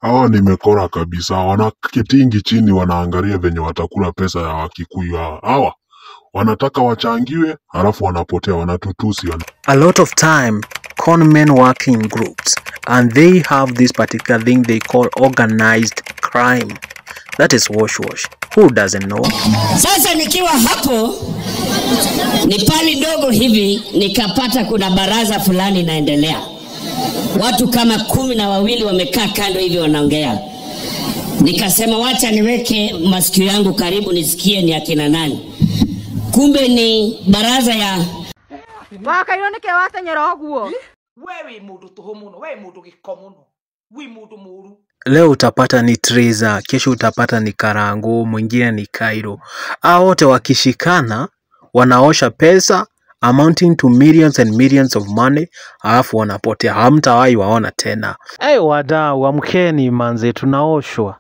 Hawa nimekora kabisa, wanaketingi chini wanaangalia venye watakula pesa ya Wakikuyu hawa. Wanataka wachangiwe, halafu wanapotea, wanatutusi. A lot of time, con men work in groups and they have this particular thing they call organized crime. That is wash. Who doesn't know? Sasa nikiwa hapo ni pali ndogo hivi nikapata kuna baraza fulani inaendelea. Watu kama 12 wamekaa kando hivi wanaongea. Nikasema wacha niweke masikio yangu karibu nisikie ni akina nani. Kumbe ni baraza ya Wakaioneke wasenyera oguo. Wewe mundu tuhu muno, wewe mundu giko muno. Wi mundu muru. Leo utapata ni Triza, kesho utapata ni Karangu, mwingine ni Cairo. Hao wote wakishikana wanaosha pesa amounting to millions and millions of money, alafu wanapotea, hamtawahi waona tena. Wadau, amkeni manze, tunaoshwa.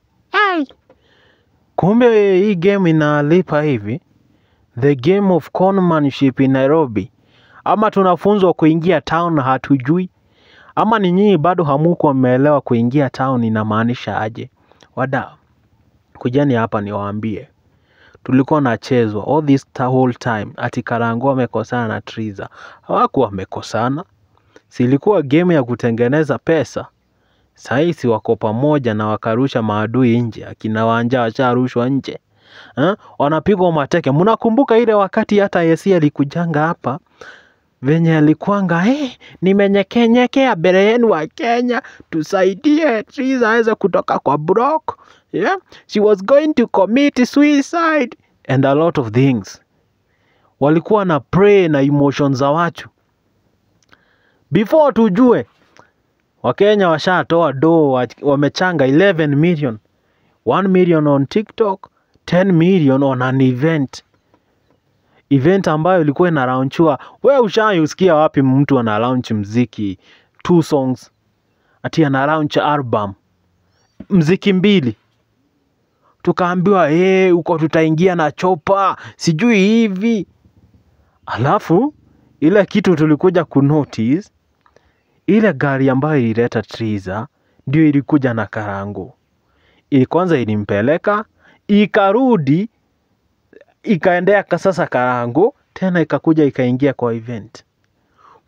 Kumbe hii game inalipa hivi. The game of conmanship in Nairobi. Ama tunafunzwa kuingia town na hatujui. Ama ni nyinyi bado hamuko mmeelewa kuingia town inamaanisha aje. Wadau, kujeni hapa niwaambie. Tulikuwa nachezwa all this whole time ati Karangu wamekosana na Triza. Hawakuwa wamekosana. Si ilikuwa game ya kutengeneza pesa. Saisi wako pamoja na wakarusha maadui nje. Akina Wanja washarushwa nje. Wanapigwa mateke. Mnakumbuka ile wakati hata Yesi alikujanga hapa venye alikuanga nimenyekenyekea mbele yenu wa Kenya, tusaidie Triza aweze kutoka kwa block. Yeah, she was going to commit suicide and a lot of things. Walikuwa na pray na emotions za watu. Before tujue Wakenya washatoa do, wamechanga 11 million. 1 million on TikTok, 10 million on an event ambayo ilikuwa ina launchwa. Wewe ushayusikia wapi mtu ana launch mziki 2 songs ati ana launch album mziki 2? Tukaambiwa uko tutaingia na chopa sijui hivi. Alafu ile kitu tulikuja kunotice, ile gari ambayo ilileta Triza ndio ilikuja na Karangu. Kwanza ilimpeleka, ikarudi, ikaendea sasa Karangu, tena ikakuja ikaingia kwa event.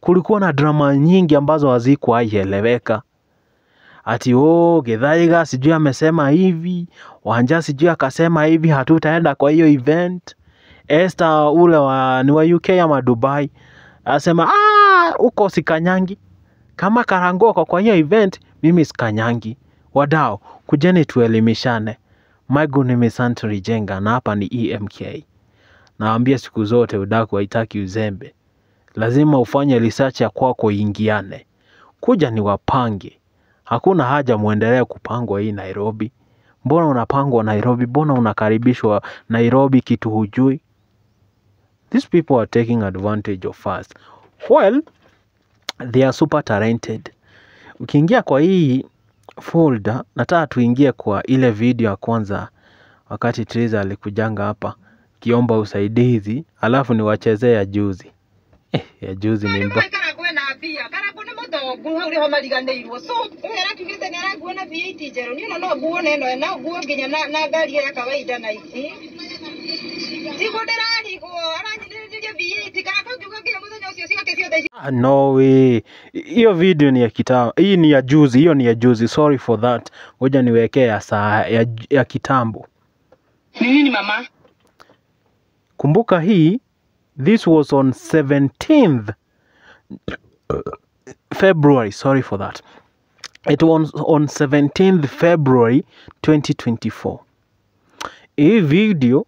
Kulikuwa na drama nyingi ambazo hazikueleweka. Ati Githaiga sijui amesema hivi, Wanja sijui akasema hivi, hatutaenda kwa hiyo event. Esther ule ni wa UK ama Dubai asema uko sikanyangi. Kama Karangu kwa hiyo event, mimi sikanyangi. Wadau, kujeni tuelimishane. My good name is Santuri Jenga na hapa ni EMK. Naambia siku zote udaku haitaki uzembe. Lazima ufanye research ya kwako ingiane. Kuja ni wapange. Hakuna haja muendelee kupangwa hii Nairobi. Mbona unapangwa Nairobi? Mbona unakaribishwa Nairobi kitu hujui? These people are taking advantage of us. Well, they are super talented. Ukiingia kwa hii folder, nataka tuingie kwa ile video ya kwanza wakati Triza alikujanga hapa kiomba usaidizi, alafu niwachezee ya juzi. Ya juzi ni mbaya. No way. Hiyo video ni ya kitambo. Hii ni ya juzi, hiyo ni ya juzi. Sorry for that. Ngoja niwekee ya kitambo. Nini mama? Kumbuka hii, this was on 17th February. Sorry for that. It was on 17th February 2024. Hii video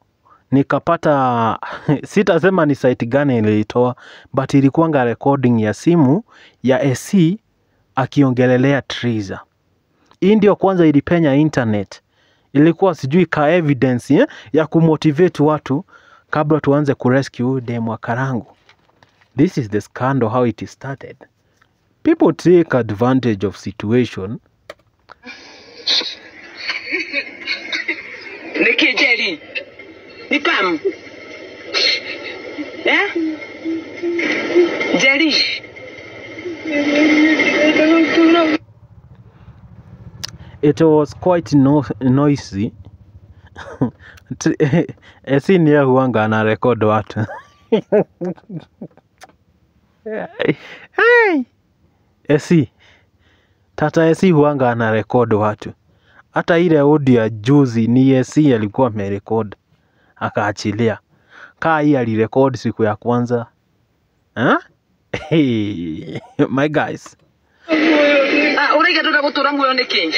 nikapata sitasema ni site gani ilitoa, but ilikuanga recording ya simu ya SC akiongelelea Triza. Hii ndio kwanza ilipenya internet. Ilikuwa sijui ka evidence ya kumotivate watu kabla tuanze kurescue demo wa Karangu. This is the scandal how it started. People take advantage of situation. Nikijeli. Nikam. Jeli. it was quite noisy. Esi niye huanga ana record watu. Hey. Esi. Tata Esi huanga ana record watu. Hata ile audio ya juzi ni Esi alikuwa amerecord akaachilia. Kaa hii alirecord siku ya kwanza. Huh? Hey, my guys. Uraiga nduga gutura muoyo niki?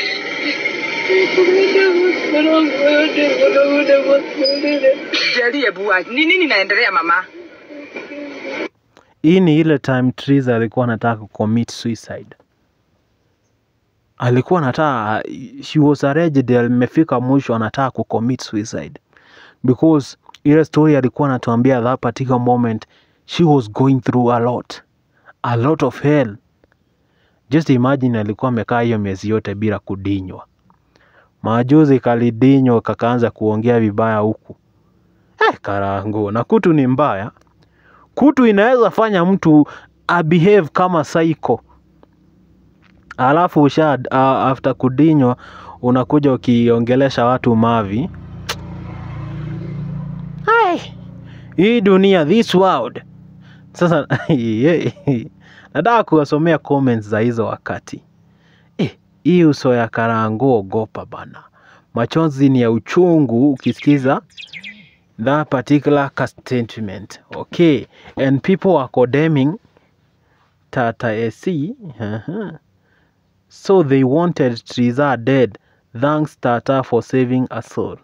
Jerie bua, ni nini naendelea mama? Hii ni ile time Triza alikuwa anataka commit suicide. Alikuwa anataka, she was already amefika mwisho anataka kucommit suicide. Because ile story alikuwa anatuambia that particular moment she was going through a lot of hell. Just imagine alikuwa amekaa hiyo miezi yote bila kudinywa. Majuzi kalidinywa kakaanza kuongea vibaya huku. Karango, na kutu ni mbaya. Kutu inaweza fanya mtu behave kama psycho. Alafu after kudinywa unakuja ukiongelesha watu mavi. Hii dunia, this world. Sasa nataka kuwasomea comments za hizo wakati. Hii uso ya Karango ogopa bana. Machozi ni ya uchungu ukisikiza that particular statement. Okay, and people are condemning Tata Esi. So they wanted Triza dead. Thanks Tata for saving a soul.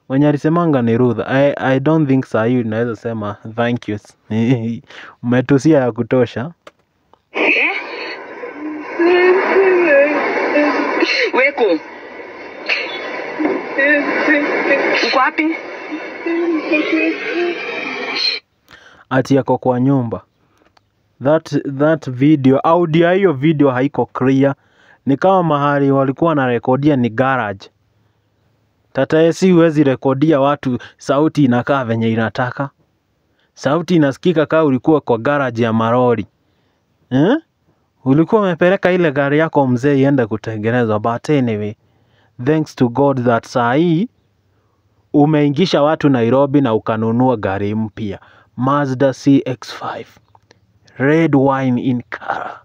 Mwenye alisemanga ni Ruth. I don't think saa hii naweza sema thank you. Umetusia ya kutosha. Weko. Uko wapi? Ati yako kwa nyumba. That video, audio hiyo video haiko clear. Ni kama mahali walikuwa na rekodia ni garage. Tata Esi huwezi rekodia watu sauti inakaa venye inataka. Sauti inasikika kama ulikuwa kwa garage ya marori. Ulikuwa umepeleka ile gari yako mzee iende kutengenezwa. But anyway, thanks to God that saa hii umeingisha watu Nairobi na ukanunua gari mpya. Mazda CX-5. Red wine in color.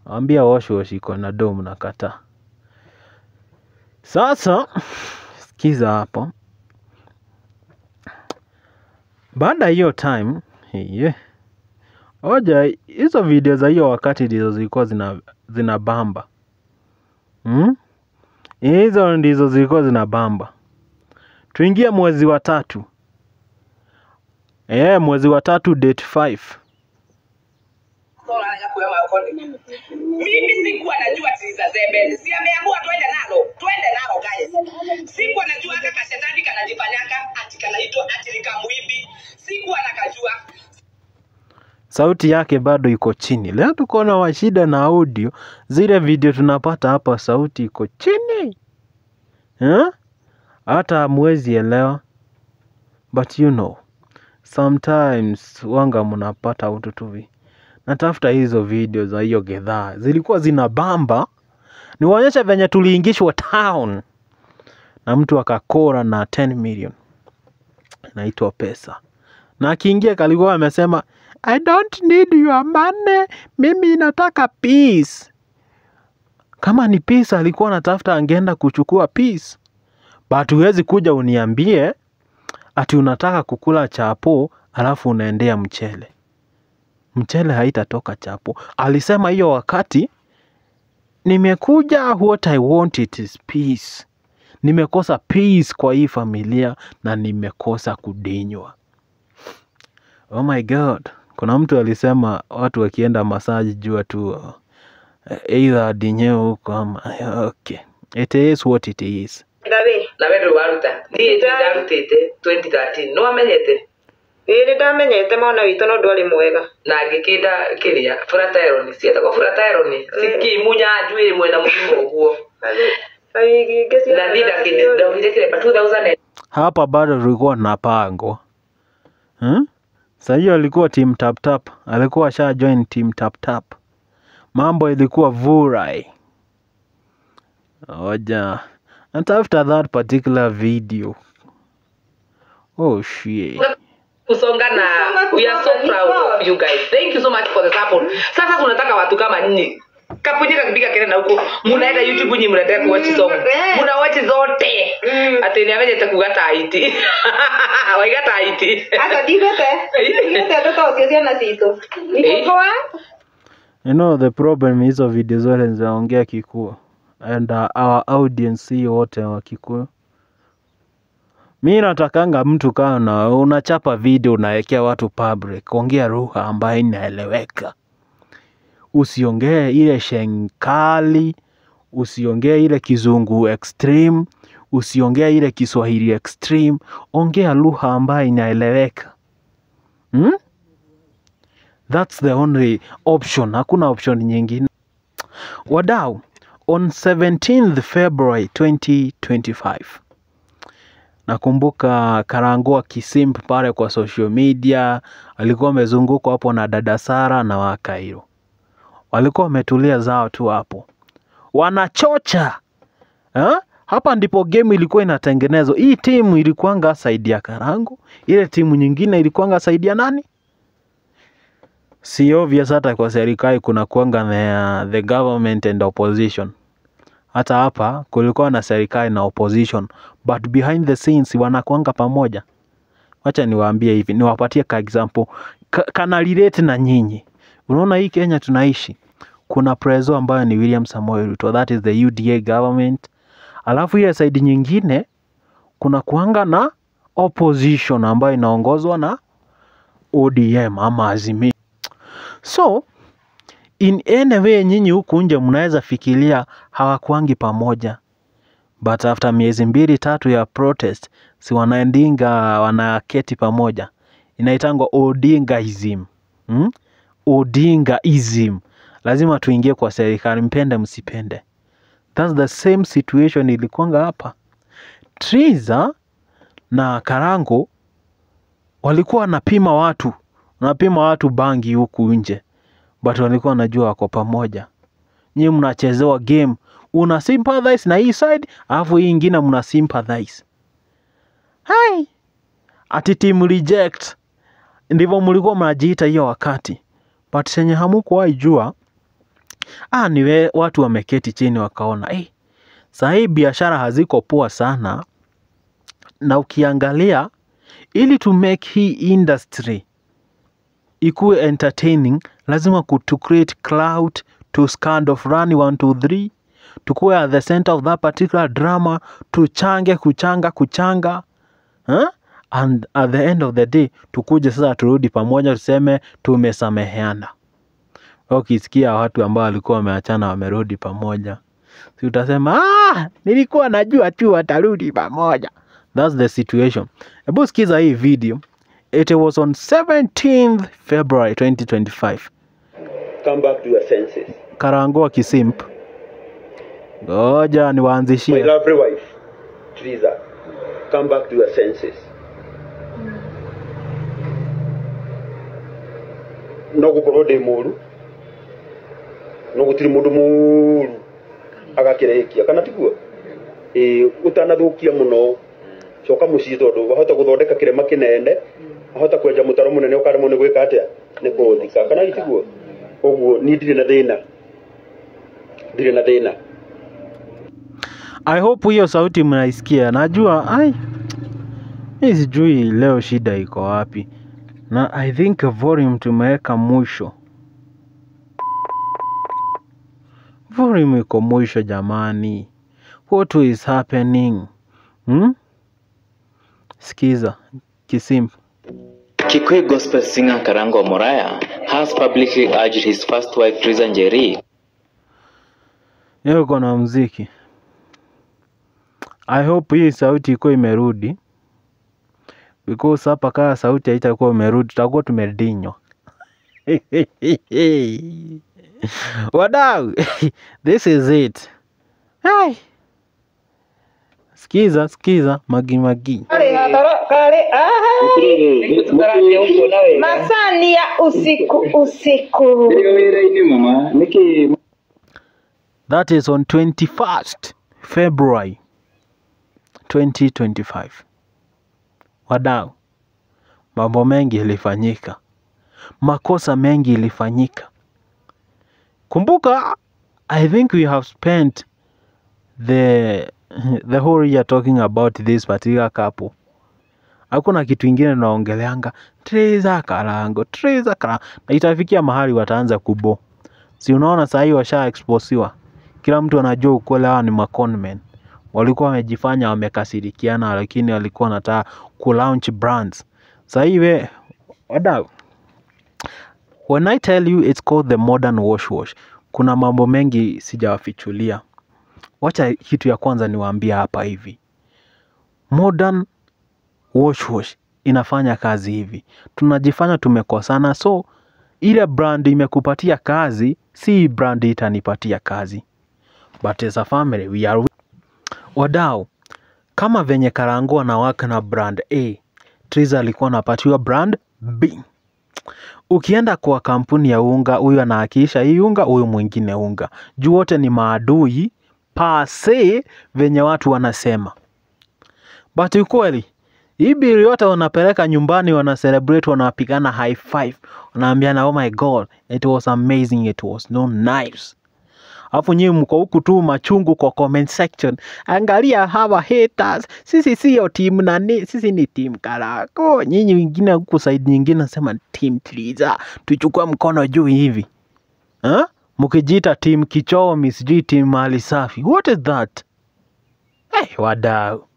Ambia wash iko na domu na kata. Sasa sikiza hapo. Baada hiyo time, oja hizo video za hiyo wakati ndizo zilikuwa zina bamba. Hizo ndizo zilikuwa zina bamba. Tuingia mwezi wa 3. Mwezi wa 3 date 5. Mimi sikuwa najua Triza Zembe. Si ameamua twende nalo guys. Sikuwa najua kaka shetani kanajifanyanga ati kanaitwa ati nikamuibi. Sikuwa nakajua. Sauti yake bado iko chini. Leo tuko na washida na audio. Zile video tunapata hapa sauti iko chini. Hata mwezi elewa. But you know, sometimes wanga mnapata ututuvi. Natafuta hizo video za hiyo gedhaa. Zilikuwa zina bamba. Niwaonyesha venye tuliingishwa town. Na mtu akakora na 10 million. Naitwa pesa. Na akiingia kalikuwa amesema, I don't need your money. Mimi nataka peace. Kama ni peace alikuwa anatafuta angeenda kuchukua peace. But huwezi kuja uniambie ati unataka kukula chapo alafu unaendea mchele. Mchele haitatoka chapo. Alisema hiyo wakati, nimekuja what I want it is peace. Nimekosa peace kwa hii familia na nimekosa kudinywa. Oh my God. Kuna mtu alisema watu wakienda massage jua tu either dinyo huko ama okay. It is what it is. Na wewe waruta. Ni ndarutete 2013. No amenyete. Iri ndamenyete mona witũ no ndwari mwega. Na ngikida kiria furataironi. Sietako furataironi. Siki munya njui mwena muhimu guo. Na nida kidawide kile pa 2000. Hapa bado tulikuwa na pango. Sasa hiyo alikuwa team tap tap. Alikuwa sha join team tap tap. Mambo ilikuwa vurai. Oja. And after that particular video. Oh shit. Kusonga na we are so proud of you guys. Thank you so much for the support. Sasa tunataka watu kama nyinyi. Kapunjika kipiga kelele huko. Munaenda YouTube nyinyi mnataka kuwatch song. Muna watch zote. Ati ni amenyete kugata IT. Waigata IT. Asa digete. Digete toto usiozia na sito. Nikoa. You know the problem is of videos zote zinaongea Kikuyu and our audience wote wa Kikuyu. Mimi natakanga mtu kana unachapa video unawekea watu public, ongea lugha ambayo inaeleweka. Usiongee ile shenkali, usiongee ile kizungu extreme, usiongee ile Kiswahili extreme, ongea lugha ambayo inaeleweka. That's the only option. Hakuna option nyingine. Wadau, on 17th February 2025. Nakumbuka Karangwa Kisimp pale kwa social media, alikuwa amezungukwa hapo na dada Sara na Wakairo. Walikuwa wametulia zao tu hapo. Wanachocha. Hapa ndipo game ilikuwa inatengenezwa. Hii timu ilikuanga side ya Karangu, ile timu nyingine ilikuanga side ya nani? Si obvious hata kwa serikali kuna kuanga the government and opposition. Hata hapa kulikuwa na serikali na opposition, but behind the scenes wanakuanga pamoja. Wacha niwaambie hivi, niwapatie ka example kana relate na nyinyi. Unaona hii Kenya tunaishi, kuna prezo ambayo ni William Samoei Ruto, that is the UDA government. Alafu ile side nyingine kuna kuanga na opposition ambayo inaongozwa na ODM ama Azimio. So in any way nyinyi huku nje mnaweza fikiria hawakuangi pamoja, but after miezi 2-3 ya protest si wanaendinga wanaketi pamoja. Inaitangwa Odingaism. Odingaism. Lazima tuingie kwa serikali, mpende msipende. That's the same situation ilikuanga hapa. Triza na Karango walikuwa wanapima watu bangi huku nje, but walikuwa wanajua wako pamoja. Nyinyi mnachezewa game, una sympathize na hii side, alafu hii nyingine mna sympathize. Hai! Ati team reject. Ndivyo mlikuwa mnajiita hiyo wakati. But senye hamukuwahi jua, niwe watu wameketi chini wakaona, sasa hii biashara haziko poa sana. Na ukiangalia ili to make hii industry ikuwe entertaining, lazima to create clout, to kind of run 1 2 3, tukuwe at the center of that particular drama, tuchange kuchanga, and at the end of the day tukuje sasa turudi pamoja tuseme tumesameheana. Ukisikia watu ambao walikuwa wameachana wamerudi pamoja, si utasema nilikuwa najua tu watarudi pamoja. That's the situation. Hebu sikiza hii video. It was on 17th February 2025. Come back to your senses. Karangwa Kisimp. Ngoja niwaanzishie. My lovely wife, Triza, come back to your senses. No gukorwo ndi muru. No gutiri mundu muru agakirekia kana tiguo. Utanathukia muno. Coka muciĩ tondu wahota guthondeka kirema kinene, wahota kwenja mutaro munene ukaremwo ni gwika atia ni kuthika kana itiguo. Koguo ni ndire na thina. I hope hiyo sauti mnaisikia. Najua mimi sijui leo shida iko wapi. Na I think volume tumeweka mwisho. Volume iko mwisho jamani. What is happening? Sikiza Kisimp. Kikuyu gospel singer Karangwa Moraya has publicly urged his first wife Triza Njeri. Yeye kuna muziki. I hope hii sauti iko imerudi. Because hapa kama sauti haitakuwa imerudi tutakuwa tumedinywa. Wadau, this is it. Hey. Sikiza magi. Masani ya usiku. That is on 21st February 2025. Wadau, mambo mengi ilifanyika, makosa mengi ilifanyika. Kumbuka, I think we have spent the whole year talking about this particular couple. Hakuna kitu ingine naongeleanga Treza Karango. Na itafikia mahali wataanza kubo. Si unaona saa hii washa exposiwa. Kila mtu anajua ukweli hawa ni maconmen. Walikuwa wamejifanya wamekasirikiana, lakini walikuwa wanataka ku-launch brands. Saa hii wadau, when I tell you it's called the modern wash, kuna mambo mengi sijawafichulia. Wacha kitu ya kwanza niwaambia hapa hivi. Modern wash inafanya kazi hivi. Tunajifanya tumekosana, so ile brand imekupatia kazi, si brand itanipatia kazi. But as a family we are wadau. Kama venye Karango anawaka na brand A, Triza alikuwa anapatiwa brand B. Ukienda kwa kampuni ya unga, huyu anahakisha hii unga, huyu mwingine unga. Juu wote ni maadui pase venye watu wanasema. But ukweli, hii bili yote wanapeleka nyumbani, wana celebrate, wanapigana high five, wanaambiana oh my god, it was amazing, it was no nice. Alafu nyinyi mko huku tu machungu kwa comment section. Angalia hawa haters. Sisi sio team nani, sisi ni team Karango. Nyinyi wengine huku side nyingine nasema team Triza. Tuchukue mkono juu hivi. Mkijiita team Kichomi, sijui team Mali Safi. What is that? Wadau.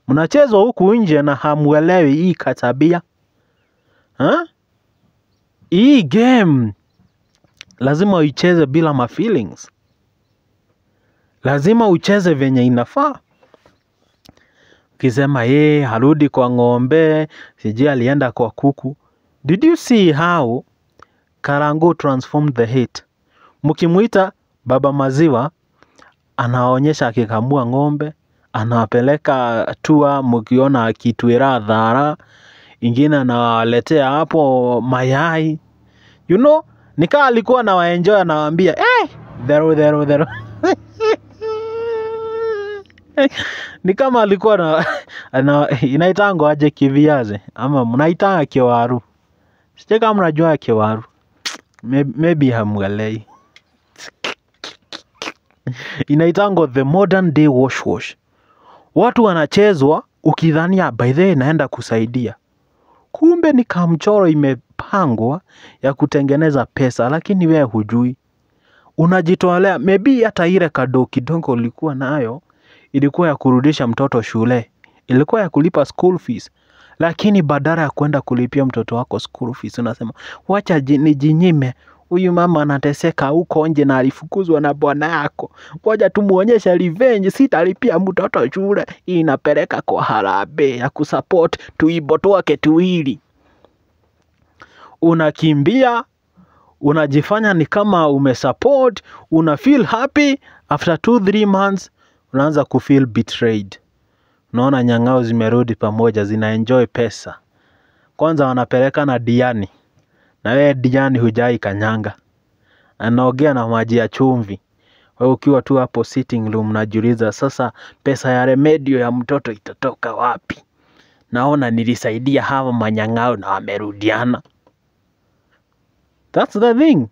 Mnachezwa huku nje na hamuelewi hii katabia. Hii game lazima uicheze bila ma feelings. Lazima ucheze venye inafaa. Ukisema harudi kwa ng'ombe, sijui alienda kwa kuku. Did you see how Karango transformed the hate? Mkimuita baba maziwa, anaonyesha akikamua ng'ombe, anawapeleka tour, mkiona akitwera dhara, ingine anawaletea hapo mayai. You know, nika alikuwa na waenjoy, anawaambia dhero. Ni kama alikuwa inaitango aje kiviaze, ama mnaitanga kiwaru. Sije kama mnajua kiwaru. Maybe hamuelei. Inaitango the modern day wash. Watu wanachezwa ukidhania by the way naenda kusaidia. Kumbe ni kamchoro imepangwa ya kutengeneza pesa, lakini wewe hujui. Unajitolea, maybe hata ile kado kidogo ulikuwa nayo ilikuwa ya kurudisha mtoto shule, ilikuwa ya kulipa school fees, lakini badala ya kwenda kulipia mtoto wako school fees unasema wacha nijinyime, huyu mama anateseka huko nje na alifukuzwa na bwana yako, ngoja tumuonyeshe revenge, sitalipia mtoto shule, hii inapeleka kwa harambee ya kusupport tuiboto wake tuwili. Unakimbia, unajifanya ni kama umesupport, una feel happy. After 2-3 months unaanza kufeel betrayed. Unaona nyang'ao zimerudi pamoja, zina enjoy pesa. Kwanza wanapeleka na Diani, na wewe Diani hujai kanyanga, anaogea na maji ya chumvi. Wewe ukiwa tu hapo sitting room unajiuliza sasa pesa ya remedio ya mtoto itatoka wapi? Naona nilisaidia hawa manyang'ao na wamerudiana. That's the thing.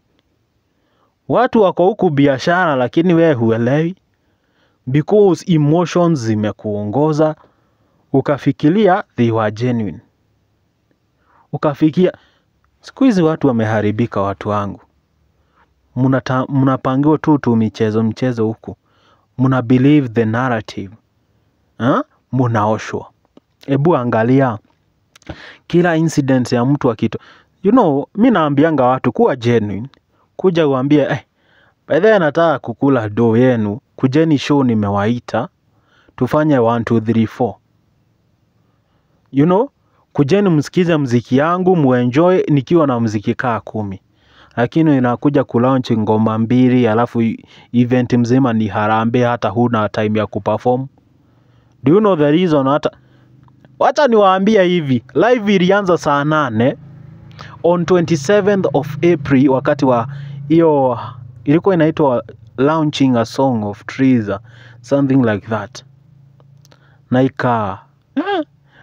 Watu wako huku biashara, lakini wewe huelewi. Because emotions zimekuongoza. Ukafikiria they were genuine. Ukafikia siku hizi watu wameharibika, watu wangu. Mnapangiwa tu mchezo huku. Muna believe the narrative. Munaoshwa. Ebu angalia kila incident ya mtu akitu. You know, mimi naambianga watu kuwa genuine. Kuja uambie by the way nataka kukula do yenu, kujeni show nimewaita, tufanye 1 2 3 4. You know, kujeni msikize muziki yangu, muenjoy nikiwa na muziki kaa 10. Lakini inakuja kulaunch ngoma 2 alafu event mzima ni harambee, hata huna time ya kuperform. Do you know the reason? Hata wacha niwaambia hivi, live ilianza saa 8 on 27th of April, wakati wa hiyo ilikuwa inaitwa launching a song of Triza. something like that, na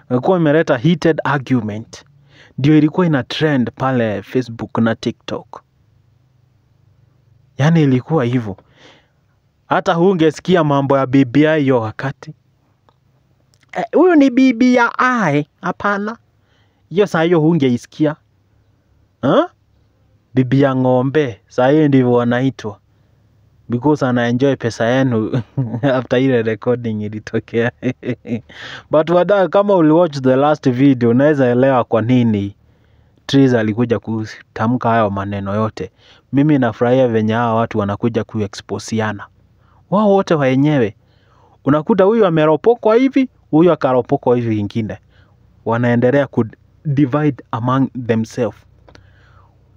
ilikuwa imeleta heated argument, ndio ilikuwa ina trend pale Facebook na TikTok. Yani ilikuwa hivyo. Hata hungesikia mambo ya BBI hiyo wakati. Huyu ni BBI, hapana. Hiyo saa hiyo hungeisikia. Bibi ya ng'ombe, saa hiyo ndivyo wanaitwa. Because ana enjoy pesa yenu after ile recording ilitokea. But wadau, kama uliwatch the last video, unaweza elewa kwa nini Triz alikuja kutamka hayo maneno yote. Mimi nafurahia venye hawa watu wanakuja kuexposiana. Wao wote wenyewe. Unakuta huyu ameropokwa hivi, huyu akaropokwa hivi ingine. Wanaendelea ku divide among themselves.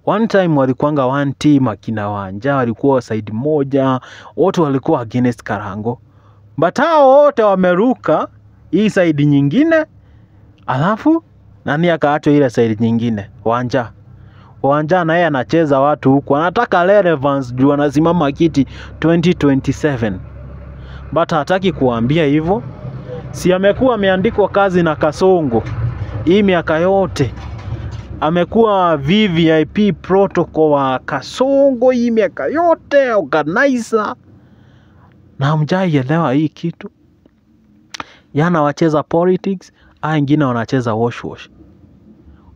One time walikuanga one team, akina Wanja walikuwa side moja, wote walikuwa against Karango. But hao wote wameruka hii side nyingine, alafu nani akaachwa ile side nyingine? Wanja na yeye anacheza watu huko, anataka relevance juu anasimama kiti 2027. But hataki kuambia hivyo. Si amekuwa ameandikwa kazi na Kasongo hii miaka yote. Amekuwa VVIP protocol wa Kasongo hii miaka yote, organizer. Na hamjaielewa hii kitu. Yana wacheza politics, wengine wanacheza wash.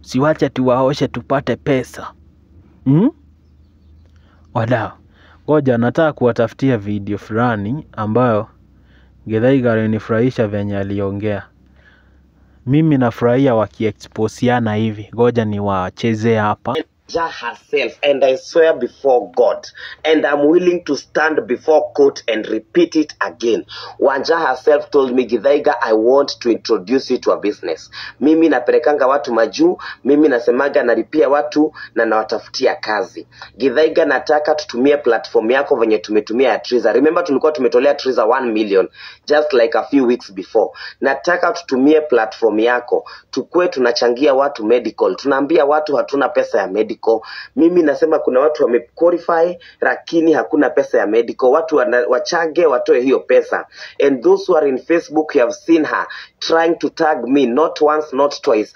Siwache tuwaoshe tupate pesa. Wadau, ngoja nataka kuwatafutia video fulani ambayo Githaiga alinifurahisha venye aliongea. Mimi nafurahia wakiexposiana hivi. Ngoja niwachezee hapa. Wanja herself, and I swear before God, and I'm willing to stand before court and repeat it again. Wanja herself told me, Githaiga, I want to introduce you to a business. Mimi napelekanga watu majuu, mimi nasemaga nalipia watu na nawatafutia kazi. Githaiga, nataka tutumie platform yako venye tumetumia ya Triza. Remember tulikuwa tumetolea Triza 1 million just like a few weeks before. Nataka tutumie platform yako, tukue tunachangia watu medical. Tunaambia watu hatuna pesa ya medical. Mimi nasema kuna watu wamequalify lakini hakuna pesa ya medical. Watu wachange watoe hiyo pesa. And those who are in Facebook, you have seen her trying to tag me not once not twice.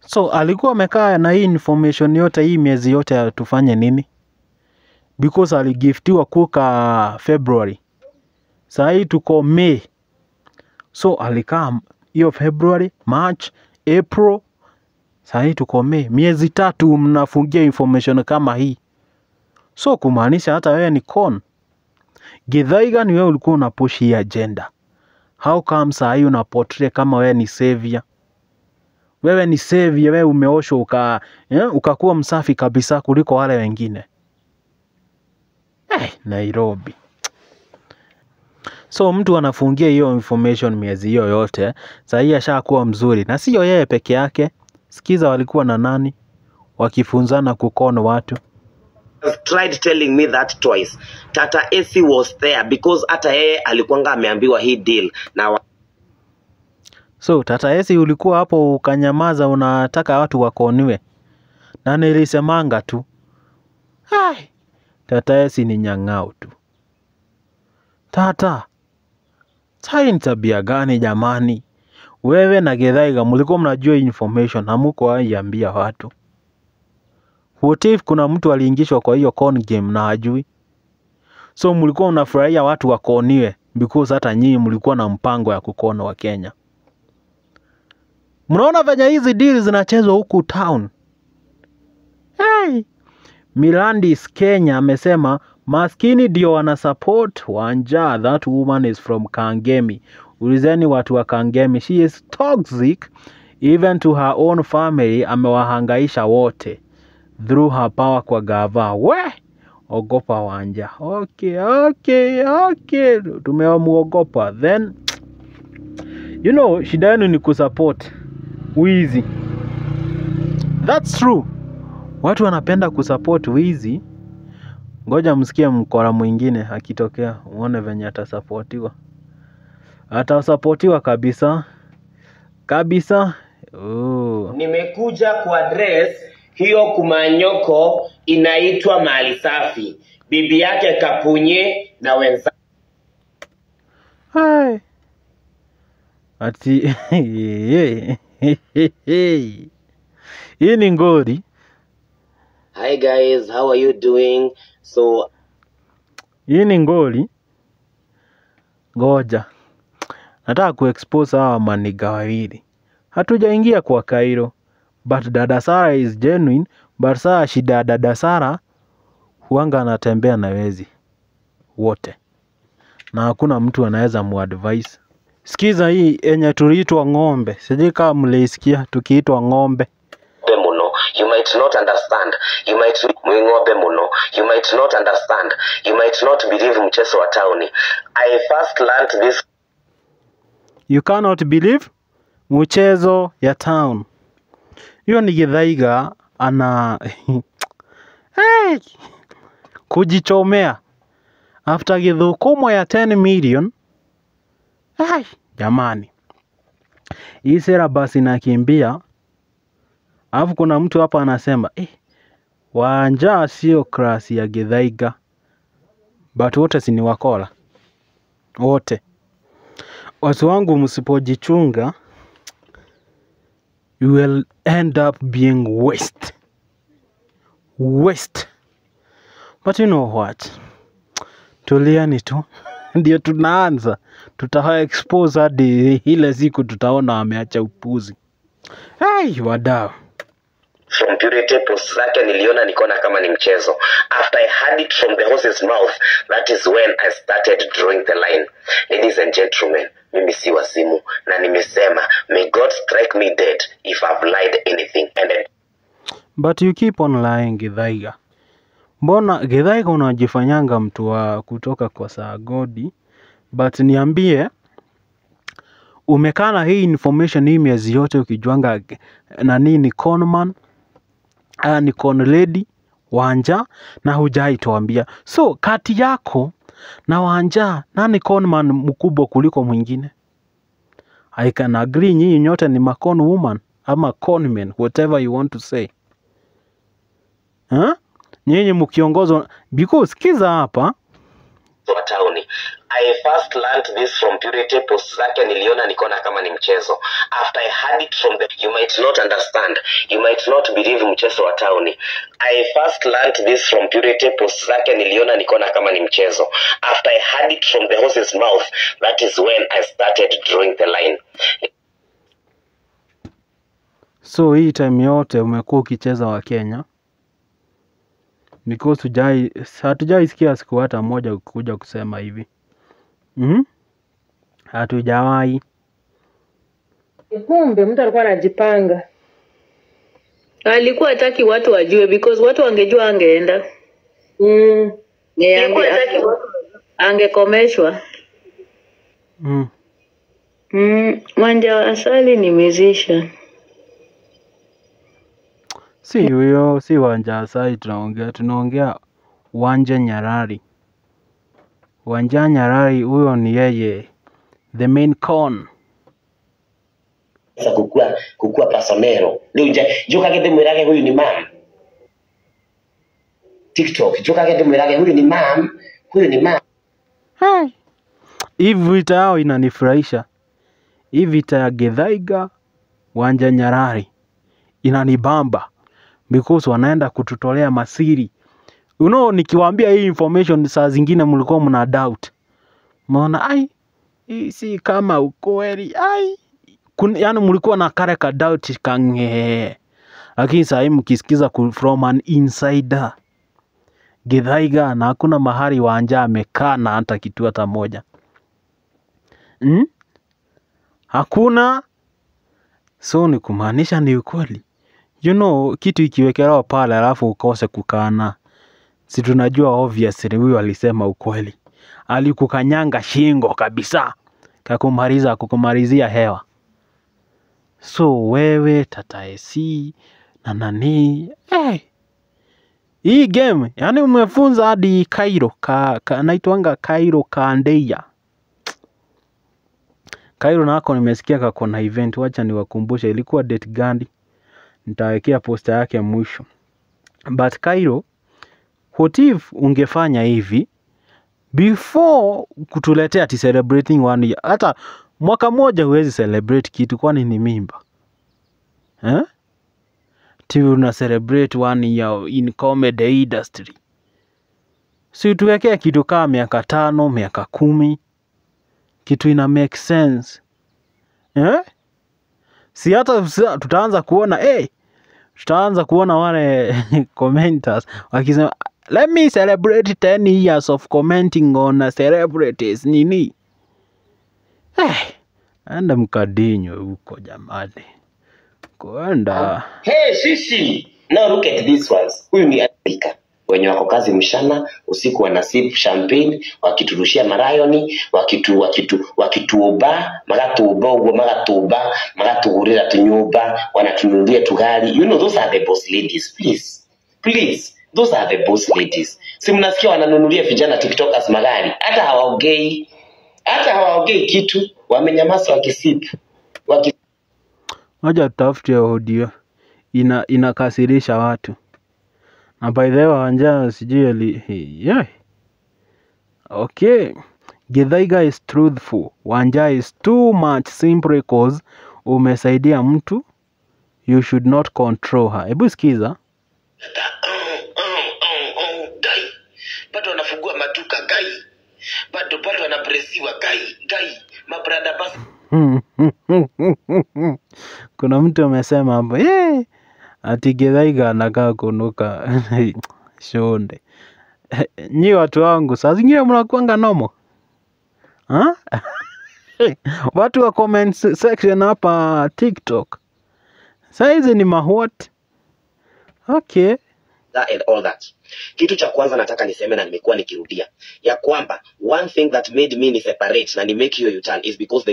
So alikuwa amekaa na hii information yote hii miezi yote tufanye nini? Because aligiftiwa kuka February. Saa hii tuko May. So alikaa hiyo February, March, April. Saa hii tuko May. Miezi 3 mnafungia information kama hii. So kumaanisha hata wewe ni con. Githaiga ni wewe ulikuwa unapush hii agenda. How come saa hii unaportray kama wewe ni savior? Wewe ni savior, wewe umeoshwa ukakuwa msafi kabisa kuliko wale wengine. Nairobi. So mtu anafungia hiyo information miezi hiyo yote, saa hii ashakuwa mzuri. Na sio yeye peke yake. Sikiza walikuwa na nani wakifunzana kukono watu. Have tried telling me that twice. Tata AC was there because hata yeye alikuanga ameambiwa hii deal na So Tata AC ulikuwa hapo ukanyamaza, unataka watu wakoniwe. Na nilisemanga tu. Tata AC ni nyang'au tu. Tata, sai ni tabia gani jamani? Wewe na Githaiga mlikuwa mnajua information, hamuko aiambia watu. What if kuna mtu aliingishwa kwa hiyo con game na hajui? So mlikuwa unafurahia watu wakoniwe because hata nyinyi mlikuwa na mpango ya kukona wa Kenya. Mnaona venye hizi deals zinachezwa huku town. Milandis Kenya amesema maskini ndio wana support Wanja. That woman is from Kangemi. Ulizeni watu wa Kangemi. She is toxic even to her own family. Amewahangaisha wote through her power kwa gava. Ogopa Wanja. Okay. Tumemuogopa. Then shida yenu ni kusupport wizi. That's true. Watu wanapenda kusupport wizi. Ngoja msikie mkora mwingine akitokea, uone venye atasupportiwa. Atasupportiwa kabisa. Nimekuja kuaddress hiyo kumanyoko inaitwa mali safi. Bibi yake Kapunye na wenzake. Hai. Ati hii ni ngori. Hi guys, how are you doing? So Hii ni ngori. Ngoja. Nataka kuexpose hawa maniga wawili. Hatujaingia kwa Cairo. But dada Sara is genuine. But saa shida ya dada Sara huanga anatembea na wezi wote. Na hakuna mtu anaweza muadvise. Sikiza hii enye tuliitwa ng'ombe. Sijui kama mlisikia tukiitwa ng'ombe. muno, you might not understand. You might ng'ombe muno. You might not understand. You might not believe mchezo wa town. I first learned this. You cannot believe mchezo ya town. Hiyo ni Githaiga ana hey! Kujichomea after githukumo ya 10 million. Hey! Jamani, hii sera basi nakimbia. Alafu kuna mtu hapa anasema Wanja sio class ya Githaiga, but wote si ni wakola wote. Watu wangu msipojichunga, you will end up being waste. But you know what, tulieni tu ndio tunaanza. Tutaha expose hadi ile siku tutaona ameacha upuzi. Hey, wadau. From Purity post zake niliona nikona kama ni mchezo. After I heard it from the horse's mouth, that is when I started drawing the line. Ladies and gentlemen, mimi si wazimu na nimesema may God strike me dead if I've lied anything. But you keep on lying, Githaiga. Mbona Githaiga unajifanyanga mtu wa kutoka kwa Sagodi? But niambie, umekana hii information hii miezi yote ukijuanga nani ni conman, ni con lady Wanja, na hujai tuambia. So kati yako na Wanja, nani conman mkubwa kuliko mwingine? I can agree nyinyi nyote ni macon woman ama conmen, whatever you want to say. Nyinyi mkiongozwa, because kiza hapa town. I first learned this from Purity post zake niliona nikona kama ni mchezo. After I heard it from the, you might not understand. You might not believe mchezo wa town. I first learned this from Purity post zake niliona nikona kama ni mchezo. After I heard it from the horse's mouth, that is when I started drawing the line. So hii time yote umekuwa ukicheza wa Kenya, because hatujai sikia siku hata moja kuja kusema hivi. Hatujawahi. Kumbe mtu alikuwa anajipanga. Alikuwa hataki watu wajue, because watu wangejua angeenda. Angekomeshwa. Wanja wa Asali ni musician. Si huyo, si Wanja Asali tunaongea Wanja Nyarari. Wanja Nyarari huyo ni yeye, the main con. Sasa kukua personero. Leo joka kete mwirage huyu ni mam. TikTok joka kete mwirage huyu ni mam. Hai. Hii vita yao inanifurahisha. Hii vita ya Githaiga Wanja Nyarari inanibamba, because wanaenda kututolea masiri. Nikiwaambia hii information saa zingine mlikuwa mna doubt. Maana hii si kama ukweli. Yani mlikuwa na kare ka doubt kange. Lakini sasa hivi mkisikiza from an insider, Githaiga na hakuna mahali Wanja amekaa na hata kitu hata moja. Hakuna. So ni kumaanisha ni ukweli. Kitu ikiwekelewa pale alafu ukose kukana, si tunajua obviously huyu alisema ukweli. Alikukanyanga shingo kabisa, kukumalizia hewa. So wewe Tata AC na nani, hii game yani umefunza hadi Cairo naitwanga Cairo Kandeya. Cairo nako nimesikia kako na event, wacha niwakumbushe ilikuwa date gani, nitawekea posta yake mwisho. But Cairo, what if ungefanya hivi, before kutuletea ati celebrating 1 year. Hata mwaka moja huwezi celebrate kitu, kwani ni mimba ti una celebrate 1 year in comedy industry. Si tuwekea kitu kama miaka 5, miaka 10, kitu ina make sense. Si hata tutaanza kuona tutaanza kuona wale commenters wakisema let me celebrate 10 years of commenting on celebrities nini. Anda mkadinyo huko jamani. Kwenda. Hey sisi, now look at these ones. Huyu ni Afrika. Wenye wako kazi mchana, usiku wanasip champagne, wakiturushia marayoni, wakituoba, magatuhurira tunyumba, wanatununulia tugari. You know those are the boss ladies. Please. Those are the boss ladies. Si mnasikia wananunulia vijana TikTokers magari. Hata hawaongei kitu, wamenyamaza wakisip. Moja tafute audio inakasirisha watu. Na by the way Wanja sijui okay. Githaiga is truthful. Wanja is too much simply cause umesaidia mtu. You should not control her. Hebu sikiza. Gai. Bado wanafungua matuka gai. Bado wanapresiwa gai. Mabrada basi. Kuna mtu amesema hapo ati Githaiga anakaa kunuka shonde. Nyi watu wangu saa zingine mnakuanga nomo watu wa comment section hapa TikTok saizi ni mahuat. Okay. And all that. Kitu cha kwanza nataka niseme na nimekuwa nikirudia ya kwamba one thing that made me ni separate na ni make you turn is because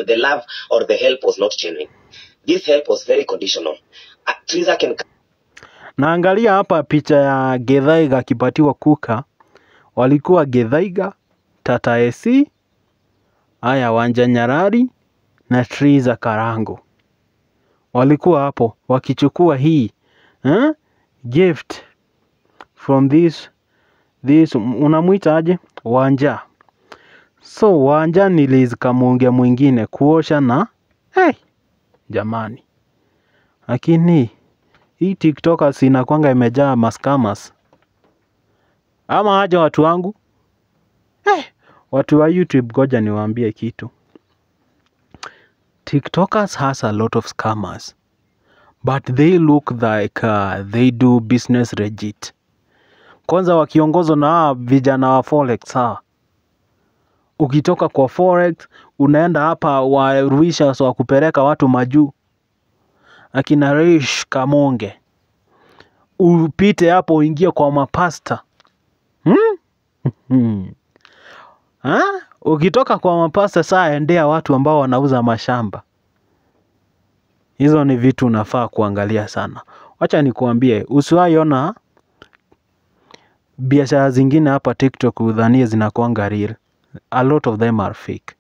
the love or the help was not genuine. This help was very conditional. Triza can... Naangalia hapa picha ya Githaiga akipatiwa kuka. Walikuwa Githaiga, Tata AC, Wanja Nyarari na Triza Karango. Walikuwa hapo wakichukua hii gift from this unamuita aje Wanja. So Wanja ni Liz Kamunge mwingine kuosha na jamani. Lakini hii TikTokers inakwanga imejaa maskamas. Ama aje watu wangu? Watu wa YouTube goja niwaambie kitu. TikTokers has a lot of scammers. But they look like they do business legit. Kwanza wakiongozwa na vijana wa Forex ukitoka kwa Forex unaenda hapa wa Ruisha wa kupeleka watu majuu. Akina Rish Kamonge. Upite hapo uingie kwa mapasta. Ukitoka kwa mapasta saa endea watu ambao wanauza mashamba. Hizo ni vitu unafaa kuangalia sana. Wacha nikuambie, usiwaiona biashara zingine hapa TikTok udhanie zinakuanga real. A lot of them are fake.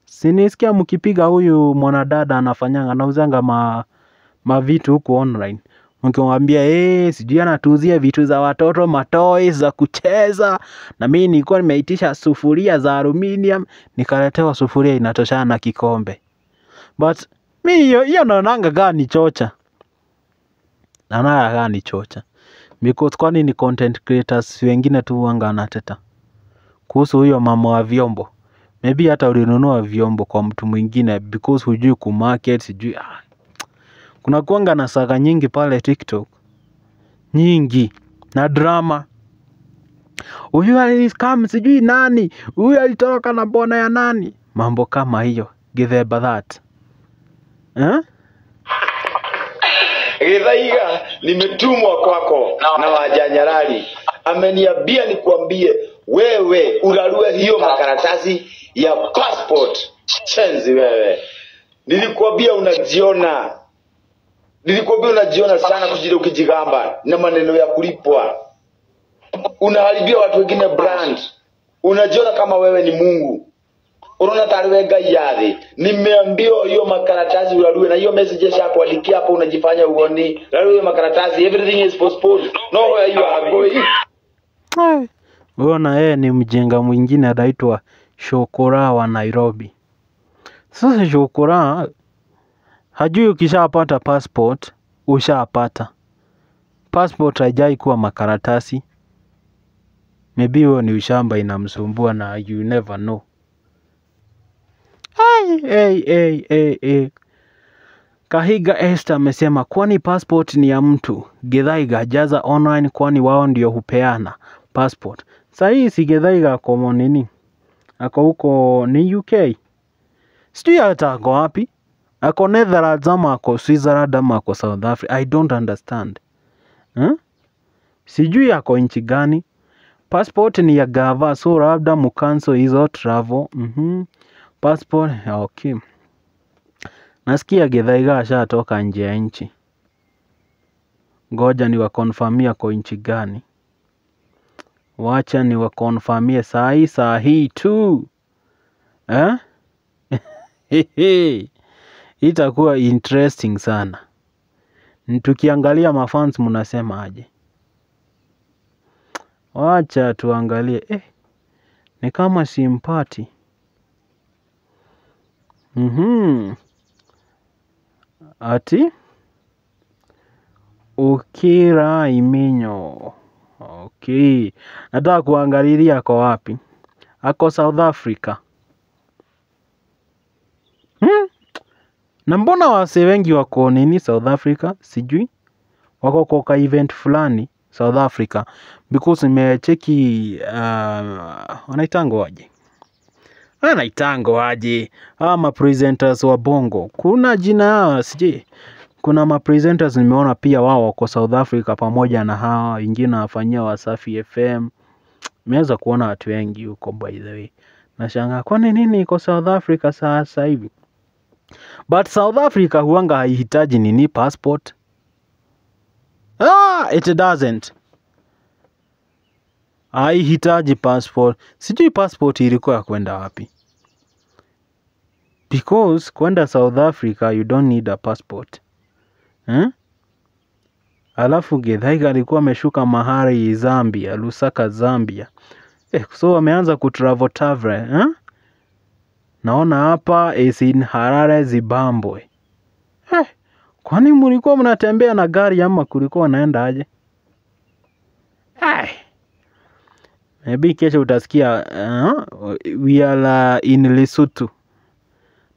Sinisikia mkipiga huyu mwanadada anafanyanga anauzanga mavitu huku online. Mkimwambia sijui anatuuzia vitu za watoto, matoys za kucheza, na mimi nilikuwa nimeitisha sufuria za aluminium, nikaletewa sufuria inatoshana na kikombe. But mimi hiyo naonanga gani chocha. Naona gani chocha. Because kwani ni content creators wengine tu wanga anateta kuhusu huyo mama wa vyombo. Maybe hata ulinunua vyombo kwa mtu mwingine because hujui kumarket, sijui kuna kuanga na saga nyingi pale TikTok. Nyingi na drama. Huyu aliscam sijui nani, huyu alitoka na bona ya nani. Mambo kama hiyo. Githeba that. Githaiga nimetumwa kwako na Wanja Nyarari. Ameniambia nikuambie wewe urarue hiyo makaratasi ya passport. Chenzi wewe. Nilikuambia unajiona sana kujida ukijigamba na maneno ya kulipwa. Unaharibia watu wengine brand. Unajiona kama wewe ni Mungu. Unaona tarehe Ngai yathi. Nimeambiwa hiyo makaratasi urarue na hiyo message ya kuandikia hapo unajifanya uoni. Rarue hiyo makaratasi, everything is postponed. No where you are going. Huyo na yeye ni mjenga mwingine anaitwa Shokora wa Nairobi. Sasa Shokora hajui ukishapata passport, ushapata. Passport haijai kuwa makaratasi. Maybe huo ni ushamba inamsumbua na you never know. Hey. Kahiga Esther amesema kwani passport ni ya mtu. Githaiga jaza online kwani wao ndio hupeana passport. Sahii si Githaiga ako nini? Ako huko ni UK. Sijui hata ako wapi. Ako Netherlands ama ako Switzerland ama ako South Africa. I don't understand. Sijui ako nchi gani. Passport ni ya gava, so labda mucancel hizo travel. Passport, okay. Nasikia Githaiga ashatoka nje ya nchi. Ngoja ni wakonfirmia kwa nchi gani. Wacha ni wakonfirmia saa hii tu. Itakuwa interesting sana. Tukiangalia mafans mnasema aje. Wacha tuangalie. Ni kama simpati. Ati Ukira Iminyo. Okay. Nataka kuangalilia ako wapi. Ako South Africa. Na mbona wase wengi wako nini South Africa? Sijui. Wako kwa event fulani South Africa. Because nimecheki wanaitango aje. Ma presenters wa Bongo. Kuna jina sijui. Kuna ma presenters nimeona pia wao wako South Africa pamoja na hawa wengine wafanyia Wasafi FM. Nimeweza kuona watu wengi huko by the way. Nashangaa kwani nini iko South Africa sasa hivi? But South Africa huanga haihitaji nini passport. It doesn't. Haihitaji passport. Sijui passport ilikuwa ya kwenda wapi. Because kwenda South Africa you don't need a passport. Alafu Githaiga alikuwa ameshuka mahali Zambia, Lusaka Zambia. So wameanza kutravel. Naona hapa is in Harare Zimbabwe. Kwani mlikuwa mnatembea na gari ama kulikuwa naenda aje? Maybe kesho utasikia we are in Lesotho.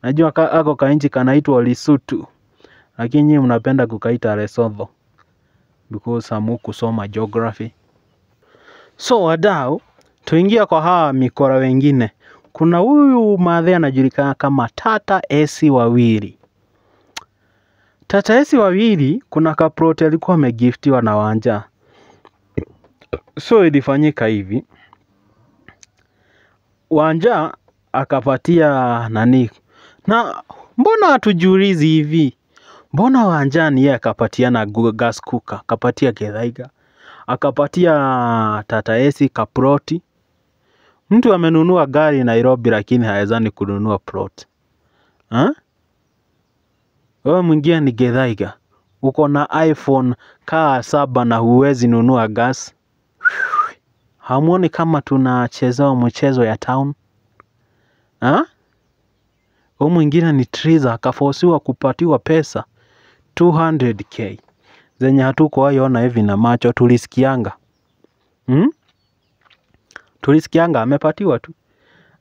Najua ako kainchi kanaitwa Lesotho. Lakini nyinyi mnapenda kukaita Lesotho because hamukusoma geography. So wadau, tuingia kwa hawa mikora wengine. Kuna huyu madhe anajulikana kama Tata Esi Wawiri. Tata Esi Wawiri kuna kaproti alikuwa amegiftiwa na Wanja. So ilifanyika hivi. Wanja akapatia nani. Na mbona hatujiulizi hivi? Mbona Wanja ni yeye akapatia na gas cooker, akapatia Githaiga, akapatia Tata Esi kaproti. Mtu amenunua gari Nairobi lakini hawezani kununua plot. Wewe mwingine ni Githaiga. Uko na iPhone kaa 7 na huwezi nunua gas. Hamuoni kama tunacheza mchezo ya town? Wewe mwingine ni Triza akafosiwa kupatiwa pesa 200k. Zenye hatukuwaona hivi na macho tulisikianga. Tulisikianga amepatiwa tu.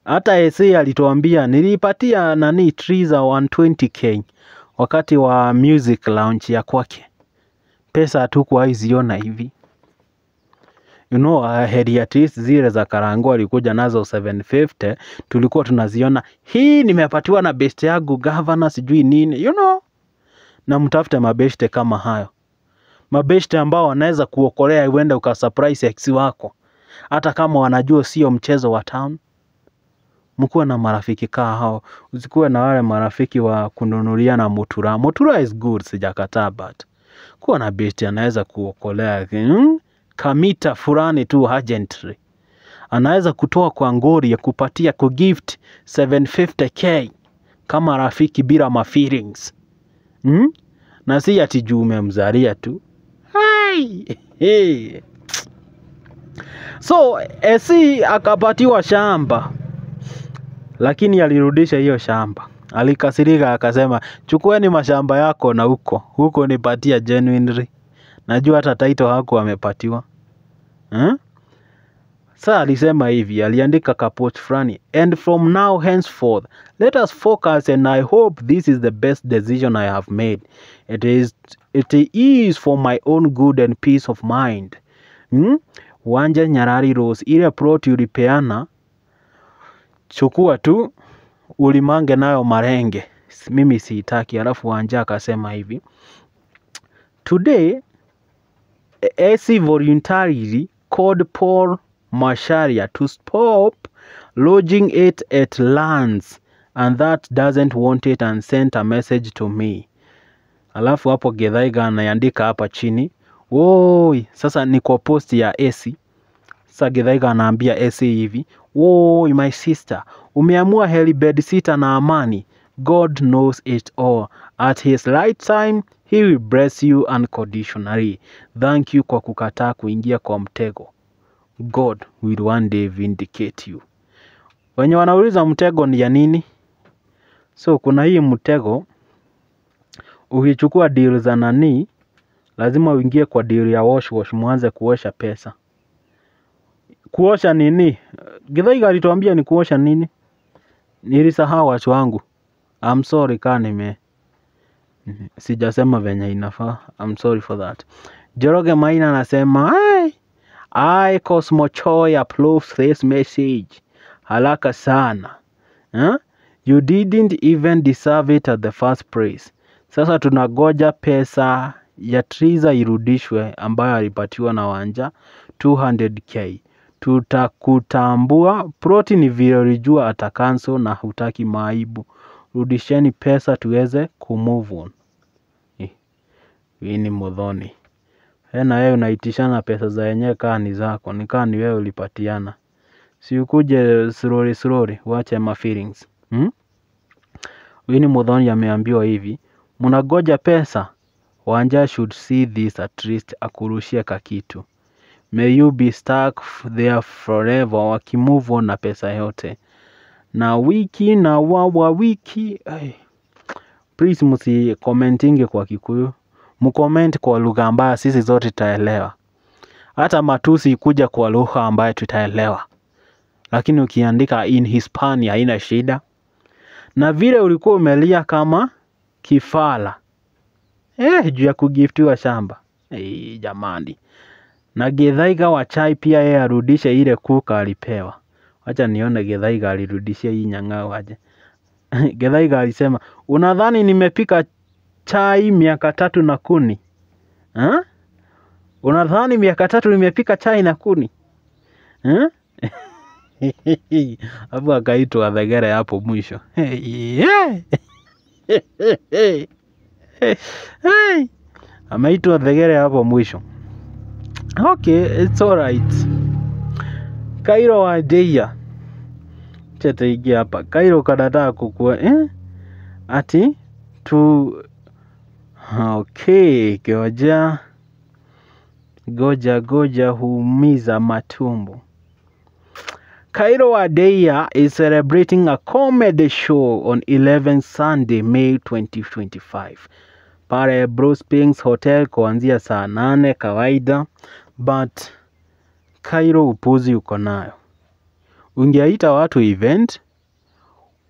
Hata AC alituambia nilipatia nani Triza 120k wakati wa music launch ya kwake. Pesa hatukuwahi ziona hivi. You know, heri at least zile za Karango alikuja nazo 750 tulikuwa tunaziona. Hii nimepatiwa na best yangu governor sijui nini. You know, na mtafute mabeste kama hayo. Mabeste ambao wanaweza kuokolea uende ukasurprise ex wako. Hata kama wanajua sio mchezo wa town. Mkuwe na marafiki kaa hao. Usikuwe na wale marafiki wa kununulia na mutura. Mutura is good, sijakataa but. Kuwa na besti anaweza kuokolea. Kamita fulani tu urgently. Anaweza kutoa kwa ngori ya kupatia kugift 750k. Kama rafiki bila ma feelings. Na si ati juu umemzalia tu. Hey. So AC akapatiwa shamba, lakini alirudisha hiyo shamba. Alikasirika akasema, chukueni mashamba yako na huko nipatia genuinely. Najua hata title hako amepatiwa. Sasa alisema hivi, aliandika kapot fulani, and from now henceforth let us focus, and I hope this is the best decision I have made. It is for my own good and peace of mind. Wanja Nyarari Rose, ile plot ulipeana, chukua tu ulimange nayo marenge, mimi siitaki. Alafu Wanja akasema hivi, today AC voluntarily called Paul Macharia to stop lodging it at lands, and that doesn't want it, and sent a message to me. Alafu hapo Githaiga anaandika hapa chini, woi, sasa ni kwa post ya AC. Sasa Githaiga anaambia AC hivi, woi my sister, umeamua helibed sita na amani. God knows it all. At his right time, he will bless you unconditionally. Thank you kwa kukataa kuingia kwa mtego. God will one day vindicate you. Wenye wanauliza mtego ni ya nini? So kuna hii mtego, ukichukua deal za nani, lazima uingie kwa deal ya wash muanze kuosha pesa. Kuosha nini? Githaiga alituambia ni kuosha nini? Nilisahau watu wangu. I'm sorry kanime. Sijasema venye inafaa. I'm sorry for that. Joroge Maina anasema, I Cosmo Choi approves this message. Haraka sana. You didn't even deserve it at the first place. Sasa tunagoja pesa ya Triza irudishwe ambayo alipatiwa na Wanja 200k. Tutakutambua proti ni vile ulijua atakanso na hutaki maibu. Rudisheni pesa tuweze kumove on. Hii ni Muthoni. Na wewe unaitishana pesa za yenyewe kaa ni zako, ni kaa ni wewe ulipatiana. Si ukuje slowly, wache ma feelings. Hii ni Muthoni ameambiwa hivi, mnagoja pesa, Wanja should see this at least akurushie kakitu. May you be stuck there forever, wakimove on na pesa yote. Na wiki na wawa wiki. Please musi commentinge kwa Kikuyu. Mcomment kwa lugha ambayo sisi zote tutaelewa. Hata matusi ikuja kwa lugha ambayo tutaelewa. Lakini ukiandika in Hispania haina shida. Na vile ulikuwa umelia kama kifala. Juu ya kugiftiwa shamba. Jamani. Na Githaiga wa chai pia yeye arudishe ile kuka alipewa. Wacha nione Githaiga alirudishia hii nyang'au aje. Githaiga alisema, unadhani nimepika chai miaka 3 na kuni? Unadhani miaka 3 nimepika chai na kuni? Hapo akaitwa Thegere hapo mwisho. Ameitwa Thegere hapo mwisho. Okay, it's alright. Kairo wa Deia. Chete igi hapa. Kairo kadada kukua. Ati tu. Okay, goja huumiza matumbo. Kairo wa Deia is celebrating a comedy show on 11th Sunday, May 2025. Pare Bruce Springs Hotel kuanzia saa 8 kawaida. But Kairo upuzi uko nayo. Ungeaita watu event